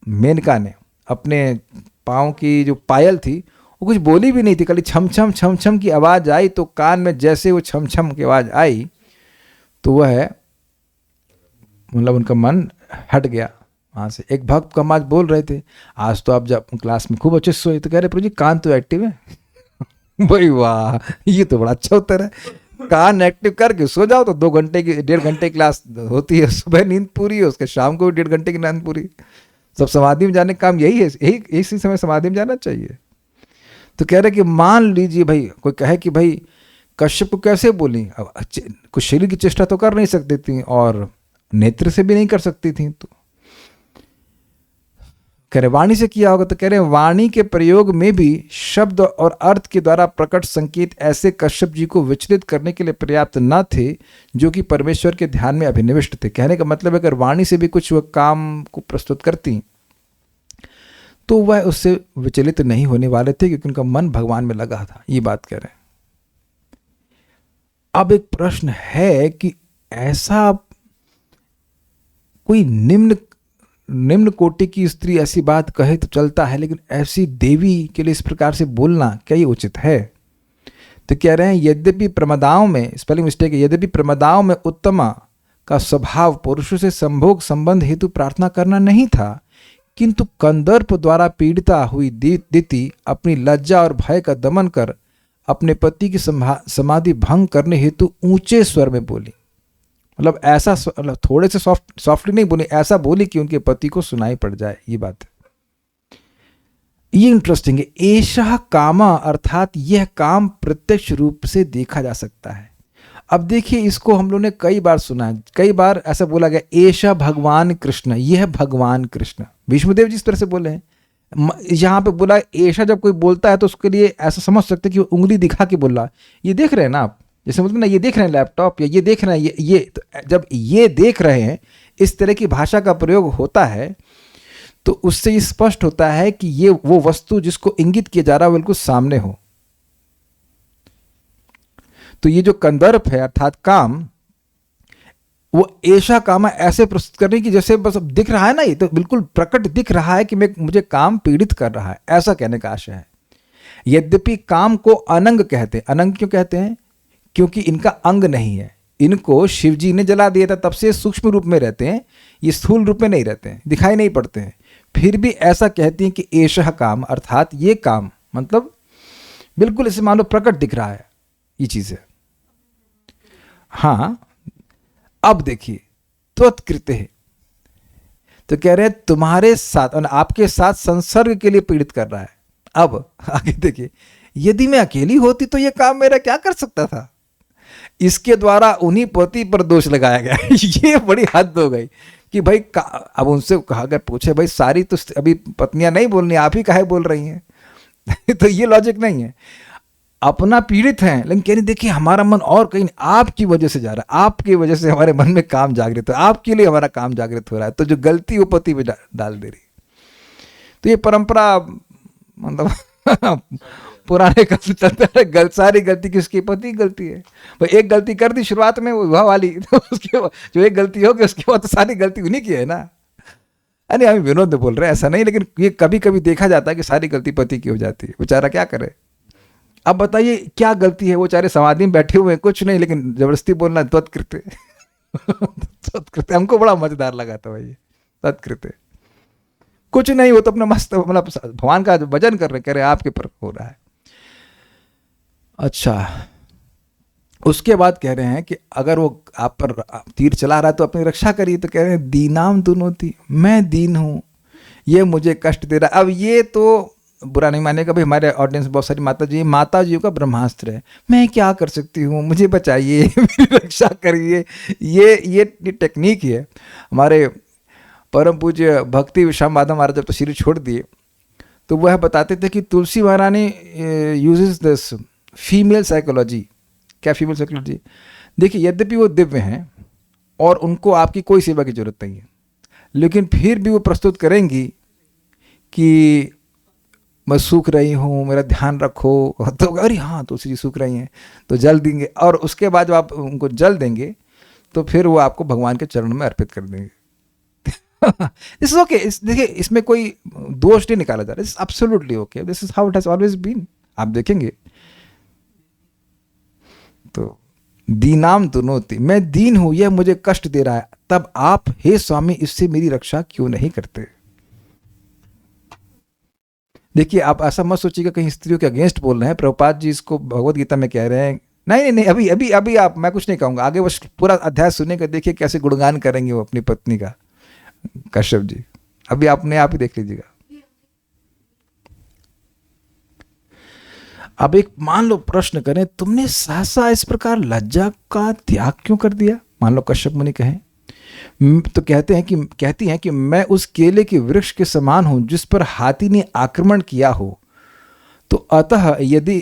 मेनका ने। अपने पाँव की जो पायल थी वो कुछ बोली भी नहीं थी, खाली छम छम छम छम की आवाज़ आई, तो कान में जैसे वो छम छम की आवाज़ आई तो वह मतलब उनका मन हट गया वहाँ से। एक भक्त कम आज बोल रहे थे, आज तो आप जब क्लास में खूब अच्छे से सोए, तो कह रहे प्रभु जी कान तो एक्टिव है। भाई वाह, ये तो बड़ा अच्छा उत्तर है। कान एक्टिव करके सो जाओ तो 2 घंटे की 1.5 घंटे क्लास होती है, सुबह नींद पूरी है, उसके शाम को 1.5 घंटे की नींद पूरी। सब समाधि में जाने का काम यही है, यही इसी समय समाधि में जाना चाहिए। तो कह रहे कि मान लीजिए भाई कोई कहे कि भाई कश्यप को कैसे बोली, अब कुछ शरीर की चेष्टा तो कर नहीं सकती थी और नेत्र से भी नहीं कर सकती थी, तो कह रहे वाणी से किया होगा। तो कह रहे वाणी के प्रयोग में भी शब्द और अर्थ के द्वारा प्रकट संकेत ऐसे कश्यप जी को विचलित करने के लिए पर्याप्त न थे, जो कि परमेश्वर के ध्यान में अभिनिविष्ट थे। कहने का मतलब है अगर वाणी से भी कुछ वह काम को प्रस्तुत करती तो वह उससे विचलित नहीं होने वाले थे, क्योंकि उनका मन भगवान में लगा था। ये बात कह रहे हैं। अब एक प्रश्न है कि ऐसा कोई निम्न कोटि की स्त्री ऐसी बात कहे तो चलता है, लेकिन ऐसी देवी के लिए इस प्रकार से बोलना क्या ये उचित है? तो कह रहे हैं यद्यपि प्रमदाओं में, स्पेलिंग मिस्टेक है, यद्यपि प्रमदाओं में उत्तमा का स्वभाव पुरुषों से संभोग संबंध हेतु प्रार्थना करना नहीं था, किंतु कंदर्प द्वारा पीड़िता हुई दिति अपनी लज्जा और भय का दमन कर अपने पति की समाधि भंग करने हेतु ऊंचे स्वर में बोली। मतलब ऐसा थोड़े से सॉफ्टली नहीं बोली, ऐसा बोली कि उनके पति को सुनाई पड़ जाए। ये बात है, ये इंटरेस्टिंग है। ऐशा कामा अर्थात यह काम प्रत्यक्ष रूप से देखा जा सकता है। अब देखिए इसको हम लोगों ने कई बार सुना है, कई बार ऐसा बोला गया ऐशा भगवान कृष्ण, यह भगवान कृष्ण। भीष्मदेव जी इस तरह से बोले हैं, यहाँ पे बोला ऐसा, जब कोई बोलता है तो उसके लिए ऐसा समझ सकते हैं कि वो उंगली दिखा के बोल रहा है, ये देख रहे हैं ना आप, जैसे बोलते हैं ना ये देख रहे हैं लैपटॉप, या ये देख रहे हैं, ये तो जब ये देख रहे हैं, इस तरह की भाषा का प्रयोग होता है, तो उससे ये स्पष्ट होता है कि ये वो वस्तु जिसको इंगित किया जा रहा है वो बिल्कुल सामने हो। तो ये जो कंदर्प है अर्थात काम, वो ऐसा काम है ऐसे प्रस्तुत करने की जैसे बस अब दिख रहा है ना, ये तो बिल्कुल प्रकट दिख रहा है कि मुझे काम पीड़ित कर रहा है, ऐसा कहने का आशय है। यद्यपि काम को अनंग कहते हैं। अनंग क्यों कहते हैं? क्योंकि इनका अंग नहीं है, इनको शिव जी ने जला दिया था, तब से सूक्ष्म रूप में रहते हैं, ये स्थूल रूप में नहीं रहते हैं, दिखाई नहीं पड़ते हैं। फिर भी ऐसा कहती हैं कि एषः काम, अर्थात ये काम, मतलब बिल्कुल इसे मानो प्रकट दिख रहा है ये चीजें। हाँ, अब देखिए त्वत्कृते है, तो कह रहे हैं तुम्हारे साथ और आपके साथ संसर्ग के लिए पीड़ित कर रहा है। अब आगे देखिए, यदि मैं अकेली होती तो ये काम मेरा क्या कर सकता था? इसके द्वारा उन्हीं पति पर दोष लगाया गया। ये बड़ी हद हो गई कि भाई अब उनसे कहा, अगर पूछे भाई सारी तो अभी पत्नियां नहीं बोलनी, आप ही काहे बोल रही हैं? तो ये लॉजिक नहीं है। अपना पीड़ित हैं, लेकिन कह रही देखिए हमारा मन और कहीं नहीं, आपकी वजह से जा रहा है, आपकी वजह से हमारे मन में काम जागृत हो, आपके लिए हमारा काम जागृत हो रहा है, तो जो गलती वो पति पे डाल दे रही। तो ये परंपरा मतलब पुराने कल चलता है, सारी गलती किसकी? पति की गलती है। भाई एक गलती कर दी शुरुआत में वह वाली, तो उसके जो एक गलती होगी उसके बाद तो सारी गलती उन्हीं की है ना। अरे हम विनोद में बोल रहे हैं, ऐसा नहीं, लेकिन ये कभी कभी देखा जाता है कि सारी गलती पति की हो जाती है, बेचारा क्या करे। अब बताइए क्या गलती है? वो चारे समाधि में बैठे हुए हैं, कुछ नहीं, लेकिन जबरदस्ती बोलना त्वत्कृत्य। त्वत्कृत्य हमको बड़ा मजेदार लगा था भाई, त्वत्कृत्य कुछ नहीं, वो तो अपना मस्त मतलब भगवान का भजन कर रहे, कह रहे आपके पर हो रहा है। अच्छा, उसके बाद कह रहे हैं कि अगर वो आप पर तीर चला रहा है तो अपनी रक्षा करिए। तो कह रहे हैं दीनाम दुनोति, मैं दीन हूं, ये मुझे कष्ट दे रहा है। अब ये तो बुरा नहीं मानेगा भाई, हमारे ऑडियंस बहुत सारी माता जी का ब्रह्मास्त्र है, मैं क्या कर सकती हूँ, मुझे बचाइए, मेरी रक्षा करिए। ये टेक्निक ही है। हमारे परम पूज्य भक्ति विश्राम माधव महाराज जब तो शरीर छोड़ दिए तो वह बताते थे कि तुलसी महारानी यूजेस दिस फीमेल साइकोलॉजी। क्या फीमेल साइकोलॉजी? देखिए यद्यपि वो दिव्य हैं और उनको आपकी कोई सेवा की जरूरत नहीं है, लेकिन फिर भी वो प्रस्तुत करेंगी कि मैं सूख रही हूँ, मेरा ध्यान रखो। तो अरे हाँ तुलसी जी सूख रही हैं तो जल देंगे, और उसके बाद जब आप उनको जल देंगे तो फिर वो आपको भगवान के चरणों में अर्पित कर देंगे। This is okay. देखिए इसमें कोई दोष नहीं निकाला जा रहा, this is absolutely okay, this is how it has always been. आप देखेंगे तो दीनाम दुनोति, मैं दीन हूं, यह मुझे कष्ट दे रहा है, तब आप हे स्वामी इससे मेरी रक्षा क्यों नहीं करते? देखिए आप ऐसा मत सोचिएगा कहीं स्त्रियों के अगेंस्ट बोल रहे हैं। प्रभुपाद जी इसको भगवत गीता में कह रहे हैं, नहीं नहीं नहीं, अभी आप, मैं कुछ नहीं कहूंगा, आगे बस पूरा अध्याय सुनेगा, देखिए कैसे गुणगान करेंगे वो अपनी पत्नी का, कश्यप जी। अभी आपने आप ही देख लीजिएगा। अब एक मान लो प्रश्न करें, तुमने सहसा इस प्रकार लज्जा का त्याग क्यों कर दिया? मान लो कश्यप मुनि कहें तो कहती हैं कि मैं उस केले के वृक्ष के समान हूं जिस पर हाथी ने आक्रमण किया हो, तो अतः यदि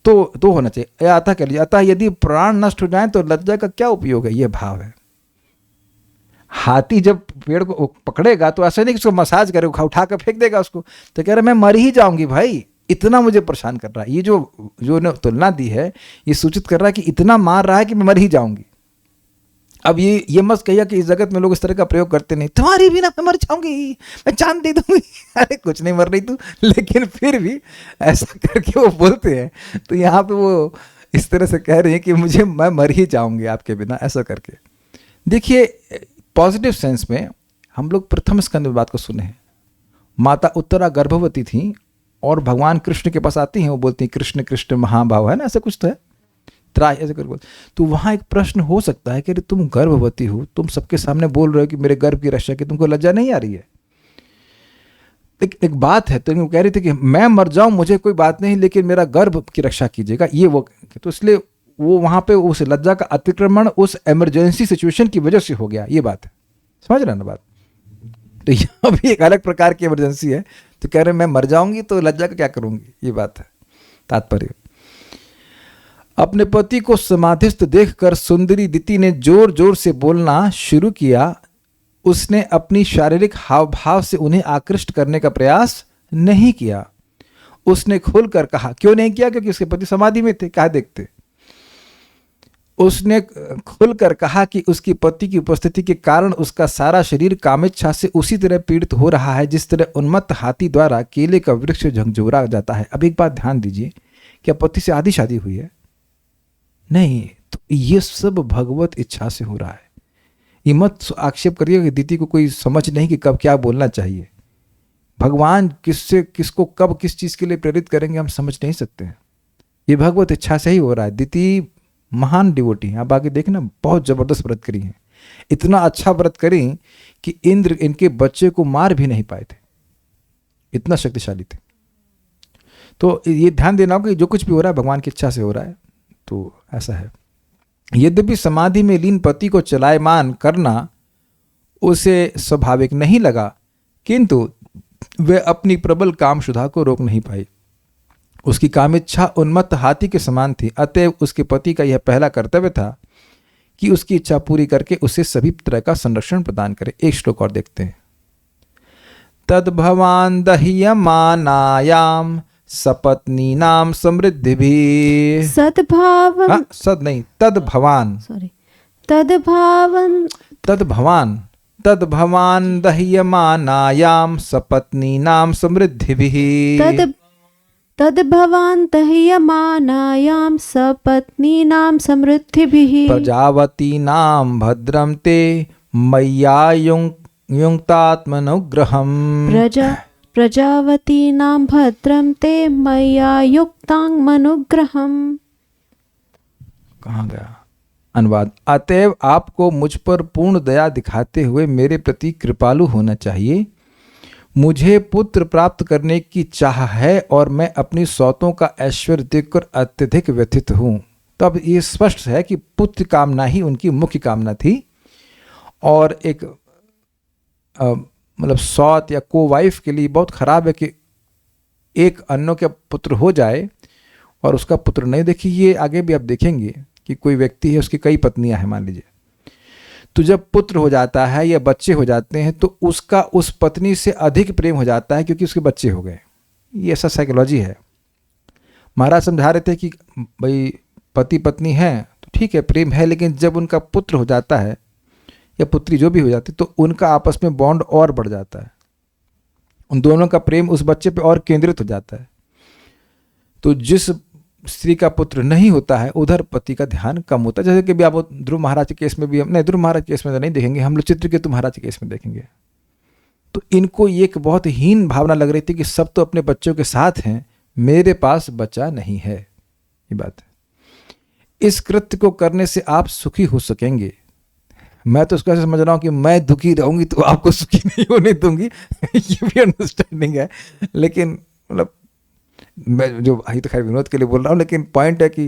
तो होना चाहिए, अतः कह लीजिए, अतः यदि प्राण नष्ट हो जाए तो लज्जा का क्या उपयोग है? यह भाव है। हाथी जब पेड़ को पकड़ेगा तो ऐसा नहीं कि उसको मसाज करेगा, उठा कर फेंक देगा उसको, तो कह रहा मैं मर ही जाऊंगी भाई, इतना मुझे परेशान कर रहा है। ये जो ने तुलना दी है ये सूचित कर रहा है कि इतना मार रहा है कि मैं मर ही जाऊंगी। अब ये मत कहिए कि इस जगत में लोग इस तरह का प्रयोग करते नहीं, तुम्हारी बिना मैं मर जाऊंगी, मैं जान दे दूंगी। अरे कुछ नहीं मर रही तू, लेकिन फिर भी ऐसा करके वो बोलते हैं। तो यहाँ पे वो इस तरह से कह रही है कि मैं मर ही जाऊंगी आपके बिना, ऐसा करके। देखिए पॉजिटिव सेंस में हम लोग प्रथम स्कंद में बात को सुने हैं। माता उत्तरा गर्भवती थी और भगवान कृष्ण के पास आती हैं, वो बोलती हैं कृष्ण कृष्ण महाभाव, है ना, ऐसा कुछ तो है, त्राय ऐसे कर बोल। तो वहाँ एक प्रश्न हो सकता है कि तुम गर्भवती हो, तुम सबके सामने बोल रहे हो कि मेरे गर्भ की रक्षा की, तुमको लज्जा नहीं आ रही है? एक बात है, तो कह रही थी कि मैं मर जाऊं मुझे कोई बात नहीं, लेकिन मेरा गर्भ की रक्षा कीजिएगा, ये वो। तो इसलिए वो वहाँ पे उस लज्जा का अतिक्रमण उस इमरजेंसी सिचुएशन की वजह से हो गया, ये बात है। समझ रहे ना बात? तो यहाँ भी एक अलग प्रकार की इमरजेंसी है, तो कह रहे मैं मर जाऊंगी तो लज्जा का क्या करूंगी, ये बात है तात्पर्य। अपने पति को समाधिस्थ देखकर सुंदरी दिति ने जोर जोर से बोलना शुरू किया। उसने अपनी शारीरिक हाव भाव से उन्हें आकृष्ट करने का प्रयास नहीं किया। उसने खुलकर कहा, क्यों नहीं किया? क्योंकि उसके पति समाधि में थे, क्या देखते। उसने खुलकर कहा कि उसकी पति की उपस्थिति के कारण उसका सारा शरीर कामेच्छा से उसी तरह पीड़ित हो रहा है जिस तरह उन्मत्त हाथी द्वारा केले का वृक्ष झकझोरा जाता है। अब एक बात ध्यान दीजिए, क्या पति से आधी शादी हुई है? नहीं, तो ये सब भगवत इच्छा से हो रहा है। ये मत आक्षेप करिए कि दीदी को कोई समझ नहीं कि कब क्या बोलना चाहिए। भगवान किससे किसको कब किस चीज के लिए प्रेरित करेंगे हम समझ नहीं सकते हैं। ये भगवत इच्छा से ही हो रहा है। दीदी महान डिवोटी हैं, आप आगे देखना, बहुत जबरदस्त व्रत करी हैं। इतना अच्छा व्रत करी कि इंद्र इनके बच्चे को मार भी नहीं पाए थे, इतना शक्तिशाली थे। तो ये ध्यान देना होगा कि जो कुछ भी हो रहा है भगवान की इच्छा से हो रहा है। तो ऐसा है। यद्यपि समाधि में लीन पति को चलायमान करना उसे स्वाभाविक नहीं लगा, किंतु वे अपनी प्रबल कामशुधा को रोक नहीं पाई। उसकी कामेच्छा उन्मत्त हाथी के समान थी, अतएव उसके पति का यह पहला कर्तव्य था कि उसकी इच्छा पूरी करके उसे सभी तरह का संरक्षण प्रदान करे। एक श्लोक और देखते हैं। तद्भवान दह्यमानायाम सपत्नीनाम समृद्धिभिः सद्भावम सद नहीं तद्भवान तद्भावन तद्भवान दह्यमानायाम सपत्नीनाम समृद्धिभिः तद्भवान् दह्यमानायां सपत्नीनां समृद्धिभिः प्रजावतीनां भद्रं ते मय्यायुङ्क्तात्मनुग्रहम् प्रजावतीनां भद्रं ते मया युक्तात्मनुग्रहम्। कहाँ गया अनुवाद। अतएव आपको मुझ पर पूर्ण दया दिखाते हुए मेरे प्रति कृपालु होना चाहिए। मुझे पुत्र प्राप्त करने की चाह है और मैं अपनी सौतों का ऐश्वर्य देखकर अत्यधिक व्यथित हूँ। तो अब ये स्पष्ट है कि पुत्र कामना ही उनकी मुख्य कामना थी। और एक मतलब सौत या को वाइफ के लिए बहुत खराब है कि एक अन्य का पुत्र हो जाए और उसका पुत्र नहीं। देखिए ये आगे भी आप देखेंगे कि कोई व्यक्ति है, उसकी कई पत्नियां हैं मान लीजिए, तो जब पुत्र हो जाता है या बच्चे हो जाते हैं तो उसका उस पत्नी से अधिक प्रेम हो जाता है क्योंकि उसके बच्चे हो गए। ये ऐसा साइकोलॉजी है। महाराज समझा रहे थे कि भाई पति पत्नी है तो ठीक है प्रेम है, लेकिन जब उनका पुत्र हो जाता है या पुत्री जो भी हो जाती है तो उनका आपस में बॉन्ड और बढ़ जाता है। उन दोनों का प्रेम उस बच्चे पे और केंद्रित हो जाता है। तो जिस स्त्री का पुत्र नहीं होता है उधर पति का ध्यान कम होता है। जैसे कि भी आप ध्रुव महाराज के केस में भी, नहीं ध्रुव महाराज के केस में तो नहीं देखेंगे, हम लोग चित्रकेतु महाराज के केस में देखेंगे। तो इनको ये एक बहुत हीन भावना लग रही थी कि सब तो अपने बच्चों के साथ हैं, मेरे पास बच्चा नहीं है। ये बात है। इस कृत्य को करने से आप सुखी हो सकेंगे। मैं तो उसका समझ रहा हूँ कि मैं दुखी रहूंगी तो आपको सुखी नहीं होने दूंगी ये भी अंडरस्टैंडिंग है। लेकिन मतलब मैं जो तो खैर विनोद के लिए बोल रहा हूँ, लेकिन पॉइंट है कि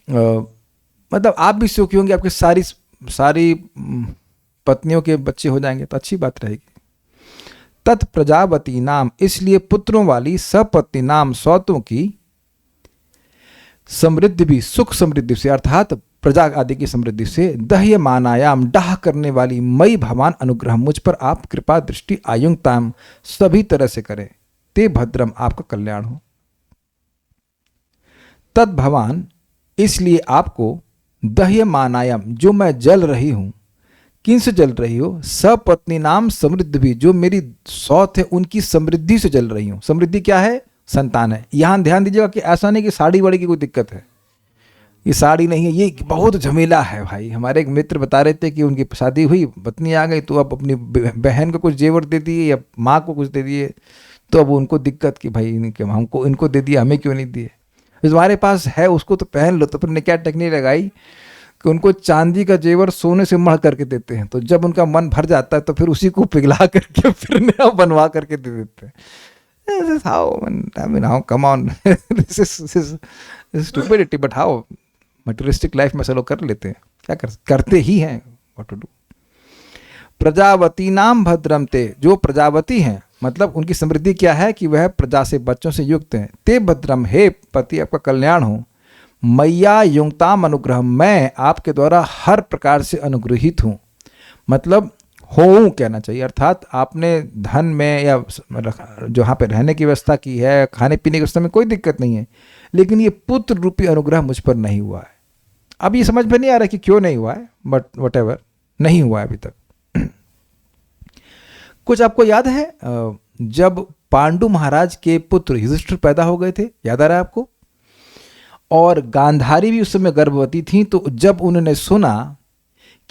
मतलब आप भी सुखी होंगे, आपके सारी पत्नियों के बच्चे हो जाएंगे तो अच्छी बात रहेगी। तत् प्रजावती नाम, इसलिए पुत्रों वाली सपत्नी नाम सौतों की समृद्धि भी सुख समृद्धि से अर्थात प्रजा आदि की समृद्धि से दह्यमानायाम डाह करने वाली मई भगवान अनुग्रह मुझ पर आप कृपा दृष्टि आयुक्ताम सभी तरह से करें, ते भद्रम आपका कल्याण हो। तद भगवान, इसलिए आपको दह्यमानायाम जो मैं जल रही हूं, किन से जल रही हो? सपत्नी नाम समृद्धि भी, जो मेरी सौत है उनकी समृद्धि से जल रही हूं। समृद्धि क्या है? संतान है। यहां ध्यान दीजिएगा कि ऐसा नहीं कि साड़ी वाड़ी की कोई दिक्कत है, ये साड़ी नहीं है, ये बहुत झमेला है भाई। हमारे एक मित्र बता रहे थे कि उनकी शादी हुई, पत्नी आ गई तो अब अपनी बहन को कुछ जेवर दे दिए या माँ को कुछ दे दिए, तो अब उनको दिक्कत कि भाई हमको इनको दे दिया, हमें क्यों नहीं दिए? तुम्हारे पास है उसको तो पहन लो। तो फिर ने क्या टेक्निक लगाई कि उनको चांदी का जेवर सोने से मढ़ करके देते हैं, तो जब उनका मन भर जाता है तो फिर उसी को पिघला करके फिर नया बनवा करके दे देते हैं। This is how, I mean, how, come on, this is stupidity, but how? Materialistic life में सब लोग कर लेते हैं, क्या करते ही हैं, व्हाट टू डू। प्रजावती नाम भद्रम ते, जो प्रजावती हैं मतलब उनकी समृद्धि क्या है कि वह प्रजा से बच्चों से युक्त हैं। ते भद्रम, हे पति आपका कल्याण हो। मैया युक्ताम अनुग्रह, मैं आपके द्वारा हर प्रकार से अनुग्रहित हूँ। मतलब होऊं कहना चाहिए, अर्थात आपने धन में या जो यहाँ पे रहने की व्यवस्था की है, खाने पीने की व्यवस्था में कोई दिक्कत नहीं है, लेकिन ये पुत्र रूपी अनुग्रह मुझ पर नहीं हुआ है। अब ये समझ में नहीं आ रहा कि क्यों नहीं हुआ है, बट वटेवर, नहीं हुआ है अभी तक। कुछ आपको याद है जब पांडु महाराज के पुत्र युधिष्ठिर पैदा हो गए थे, याद आ रहा है आपको? और गांधारी भी उस समय गर्भवती थी, तो जब उन्होंने सुना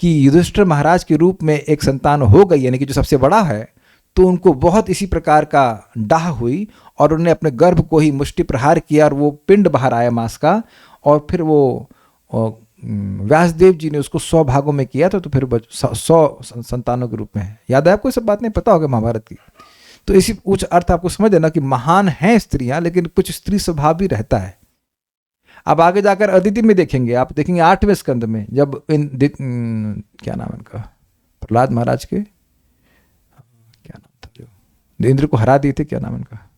कि युधिष्ठिर महाराज के रूप में एक संतान हो गई, यानी कि जो सबसे बड़ा है, तो उनको बहुत इसी प्रकार का डाह हुई और उन्होंने अपने गर्भ को ही मुष्टि प्रहार किया और वो पिंड बाहर आया मांस का, और फिर वो व्यासदेव जी ने उसको 100 भागों में किया था, तो फिर 100 संतानों के रूप में है। याद है आपको? सब बात नहीं पता होगा महाभारत की। तो इसी उच्च अर्थ आपको समझ देना कि महान हैं स्त्रियां, लेकिन कुछ स्त्री स्वभाव भी रहता है। अब आगे जाकर अदिति में देखेंगे, आप देखेंगे 8वें स्कंद में, जब क्या नाम है इनका, प्रहलाद महाराज के क्या नाम था, जो इंद्र को हरा दिए थे, क्या नाम इनका,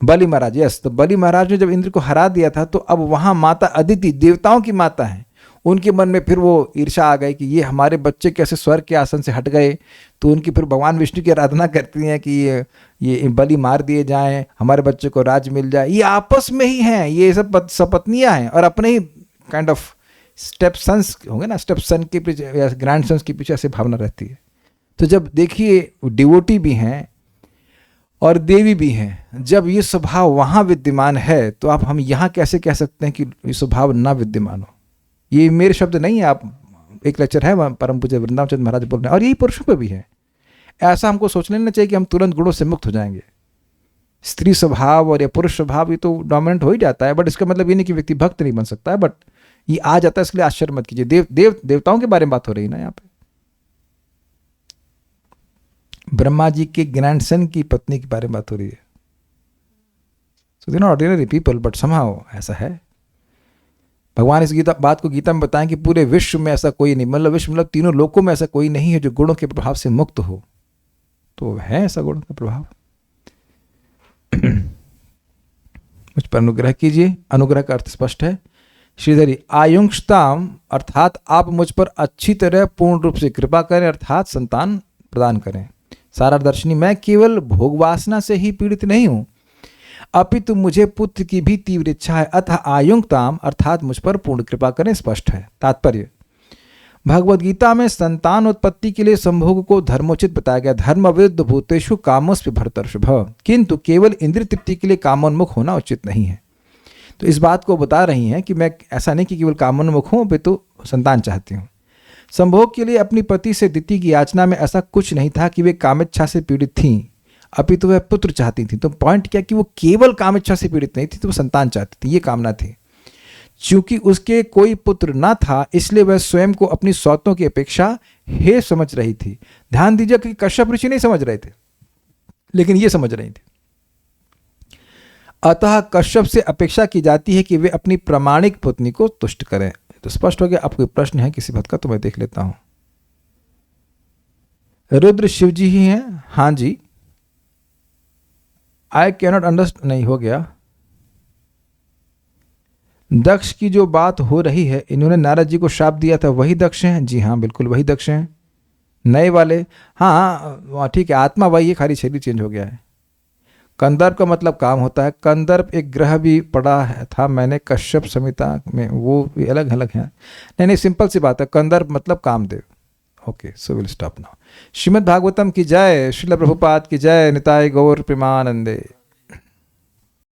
बलि महाराज। यस, तो बलि महाराज ने जब इंद्र को हरा दिया था, तो अब वहां माता अदिति देवताओं की माता है, उनके मन में फिर वो ईर्ष्या आ गई कि ये हमारे बच्चे कैसे स्वर्ग के आसन से हट गए। तो उनकी फिर भगवान विष्णु की आराधना करती हैं कि ये बलि मार दिए जाएं, हमारे बच्चे को राज मिल जाए। ये आपस में ही हैं, ये सब सपत्नियां हैं, और अपने ही काइंड ऑफ स्टेप सन्स होंगे ना, स्टेप सन के पीछे या ग्रैंड सन्स के पीछे ऐसे भावना रहती है। तो जब देखिए डिवोटी भी हैं और देवी भी हैं, जब ये स्वभाव वहाँ विद्यमान है, तो आप हम यहाँ कैसे कह सकते हैं कि ये स्वभाव ना विद्यमान हो? ये मेरे शब्द नहीं है, आप एक लेक्चर है परम पूज्य वृंदावन चंद्र महाराज बोल रहे हैं, और यही पुरुषों पे भी है। ऐसा हमको सोच लेना चाहिए कि हम तुरंत गुणों से मुक्त हो जाएंगे। स्त्री स्वभाव और या पुरुष स्वभाव ये तो डोमिनेंट हो ही जाता है, बट इसका मतलब ये नहीं कि व्यक्ति भक्त नहीं बन सकता है, बट ये आ जाता है, इसलिए आश्चर्य मत कीजिए। देवताओं के बारे में बात हो रही है ना यहाँ पे। ब्रह्मा जी के ग्रैंडसन की पत्नी के बारे में बात हो रही है। So they not ordinary people, but somehow ऐसा है। भगवान इस बात को गीता में बताएं कि पूरे विश्व में ऐसा कोई नहीं, मतलब विश्व मतलब तीनों लोकों में ऐसा कोई नहीं है जो गुणों के प्रभाव से मुक्त हो। तो है ऐसा गुणों का प्रभाव। मुझ पर अनुग्रह कीजिए। अनुग्रह का अर्थ स्पष्ट है। श्रीधरी आयुंक्षताम, अर्थात आप मुझ पर अच्छी तरह पूर्ण रूप से कृपा करें, अर्थात संतान प्रदान करें। सारा दर्शनी, मैं केवल भोग वासना से ही पीड़ित नहीं हूं, अपितु मुझे पुत्र की भी तीव्र इच्छा है। अतः आयुक्ताम, अर्थात मुझ पर पूर्ण कृपा करें। स्पष्ट है। तात्पर्य, भगवद गीता में संतान उत्पत्ति के लिए संभोग को धर्मोचित बताया गया। धर्म विरुद्ध भूतेषु कामोस्पि भरतर्षभ, किंतु केवल इंद्रिय तृप्ति के लिए कामोन्मुख होना उचित नहीं है। तो इस बात को बता रही हैं कि मैं ऐसा नहीं कि केवल कामोन्मुख हूं, अपितु संतान चाहती हूँ। संभोग के लिए अपनी पति से दिति की याचना में ऐसा कुछ नहीं था कि वे कामिच्छा से पीड़ित थीं, अपितु वह पुत्र चाहती थी। तो पॉइंट क्या कि वो केवल कामिच्छा से पीड़ित नहीं थी, तो वो संतान चाहती थी, ये कामना थी। चूंकि उसके कोई पुत्र ना था, इसलिए वह स्वयं को अपनी सौतों की अपेक्षा हे समझ रही थी। ध्यान दीजिए कि कश्यप ऋषि नहीं समझ रहे थे, लेकिन ये समझ रही थी। अतः कश्यप से अपेक्षा की जाती है कि वे अपनी प्रामाणिक पत्नी को तुष्ट करें। तो स्पष्ट हो गया। आपको प्रश्न है किसी भक्त का, तो मैं देख लेता हूं। रुद्र शिव जी ही हैं? हाँ जी। आई कैनॉट अंडरस्टैंड, नहीं हो गया। दक्ष की जो बात हो रही है, इन्होंने नारद जी को श्राप दिया था, वही दक्ष हैं? जी हाँ, बिल्कुल वही दक्ष हैं। नए वाले? हाँ ठीक है, आत्मा वही है, खाली शरीर चेंज हो गया है। कंदर्प का मतलब काम होता है। कंदर्प एक ग्रह भी पढ़ा था मैंने कश्यप संहिता में, वो भी अलग अलग है। नहीं, सिंपल सी बात है, कंदर्प मतलब Kamadeva. Okay, so will stop now. Srimad Bhagavatam की जय, श्रील प्रभुपाद की जय, निताय गौर प्रेमानंदे।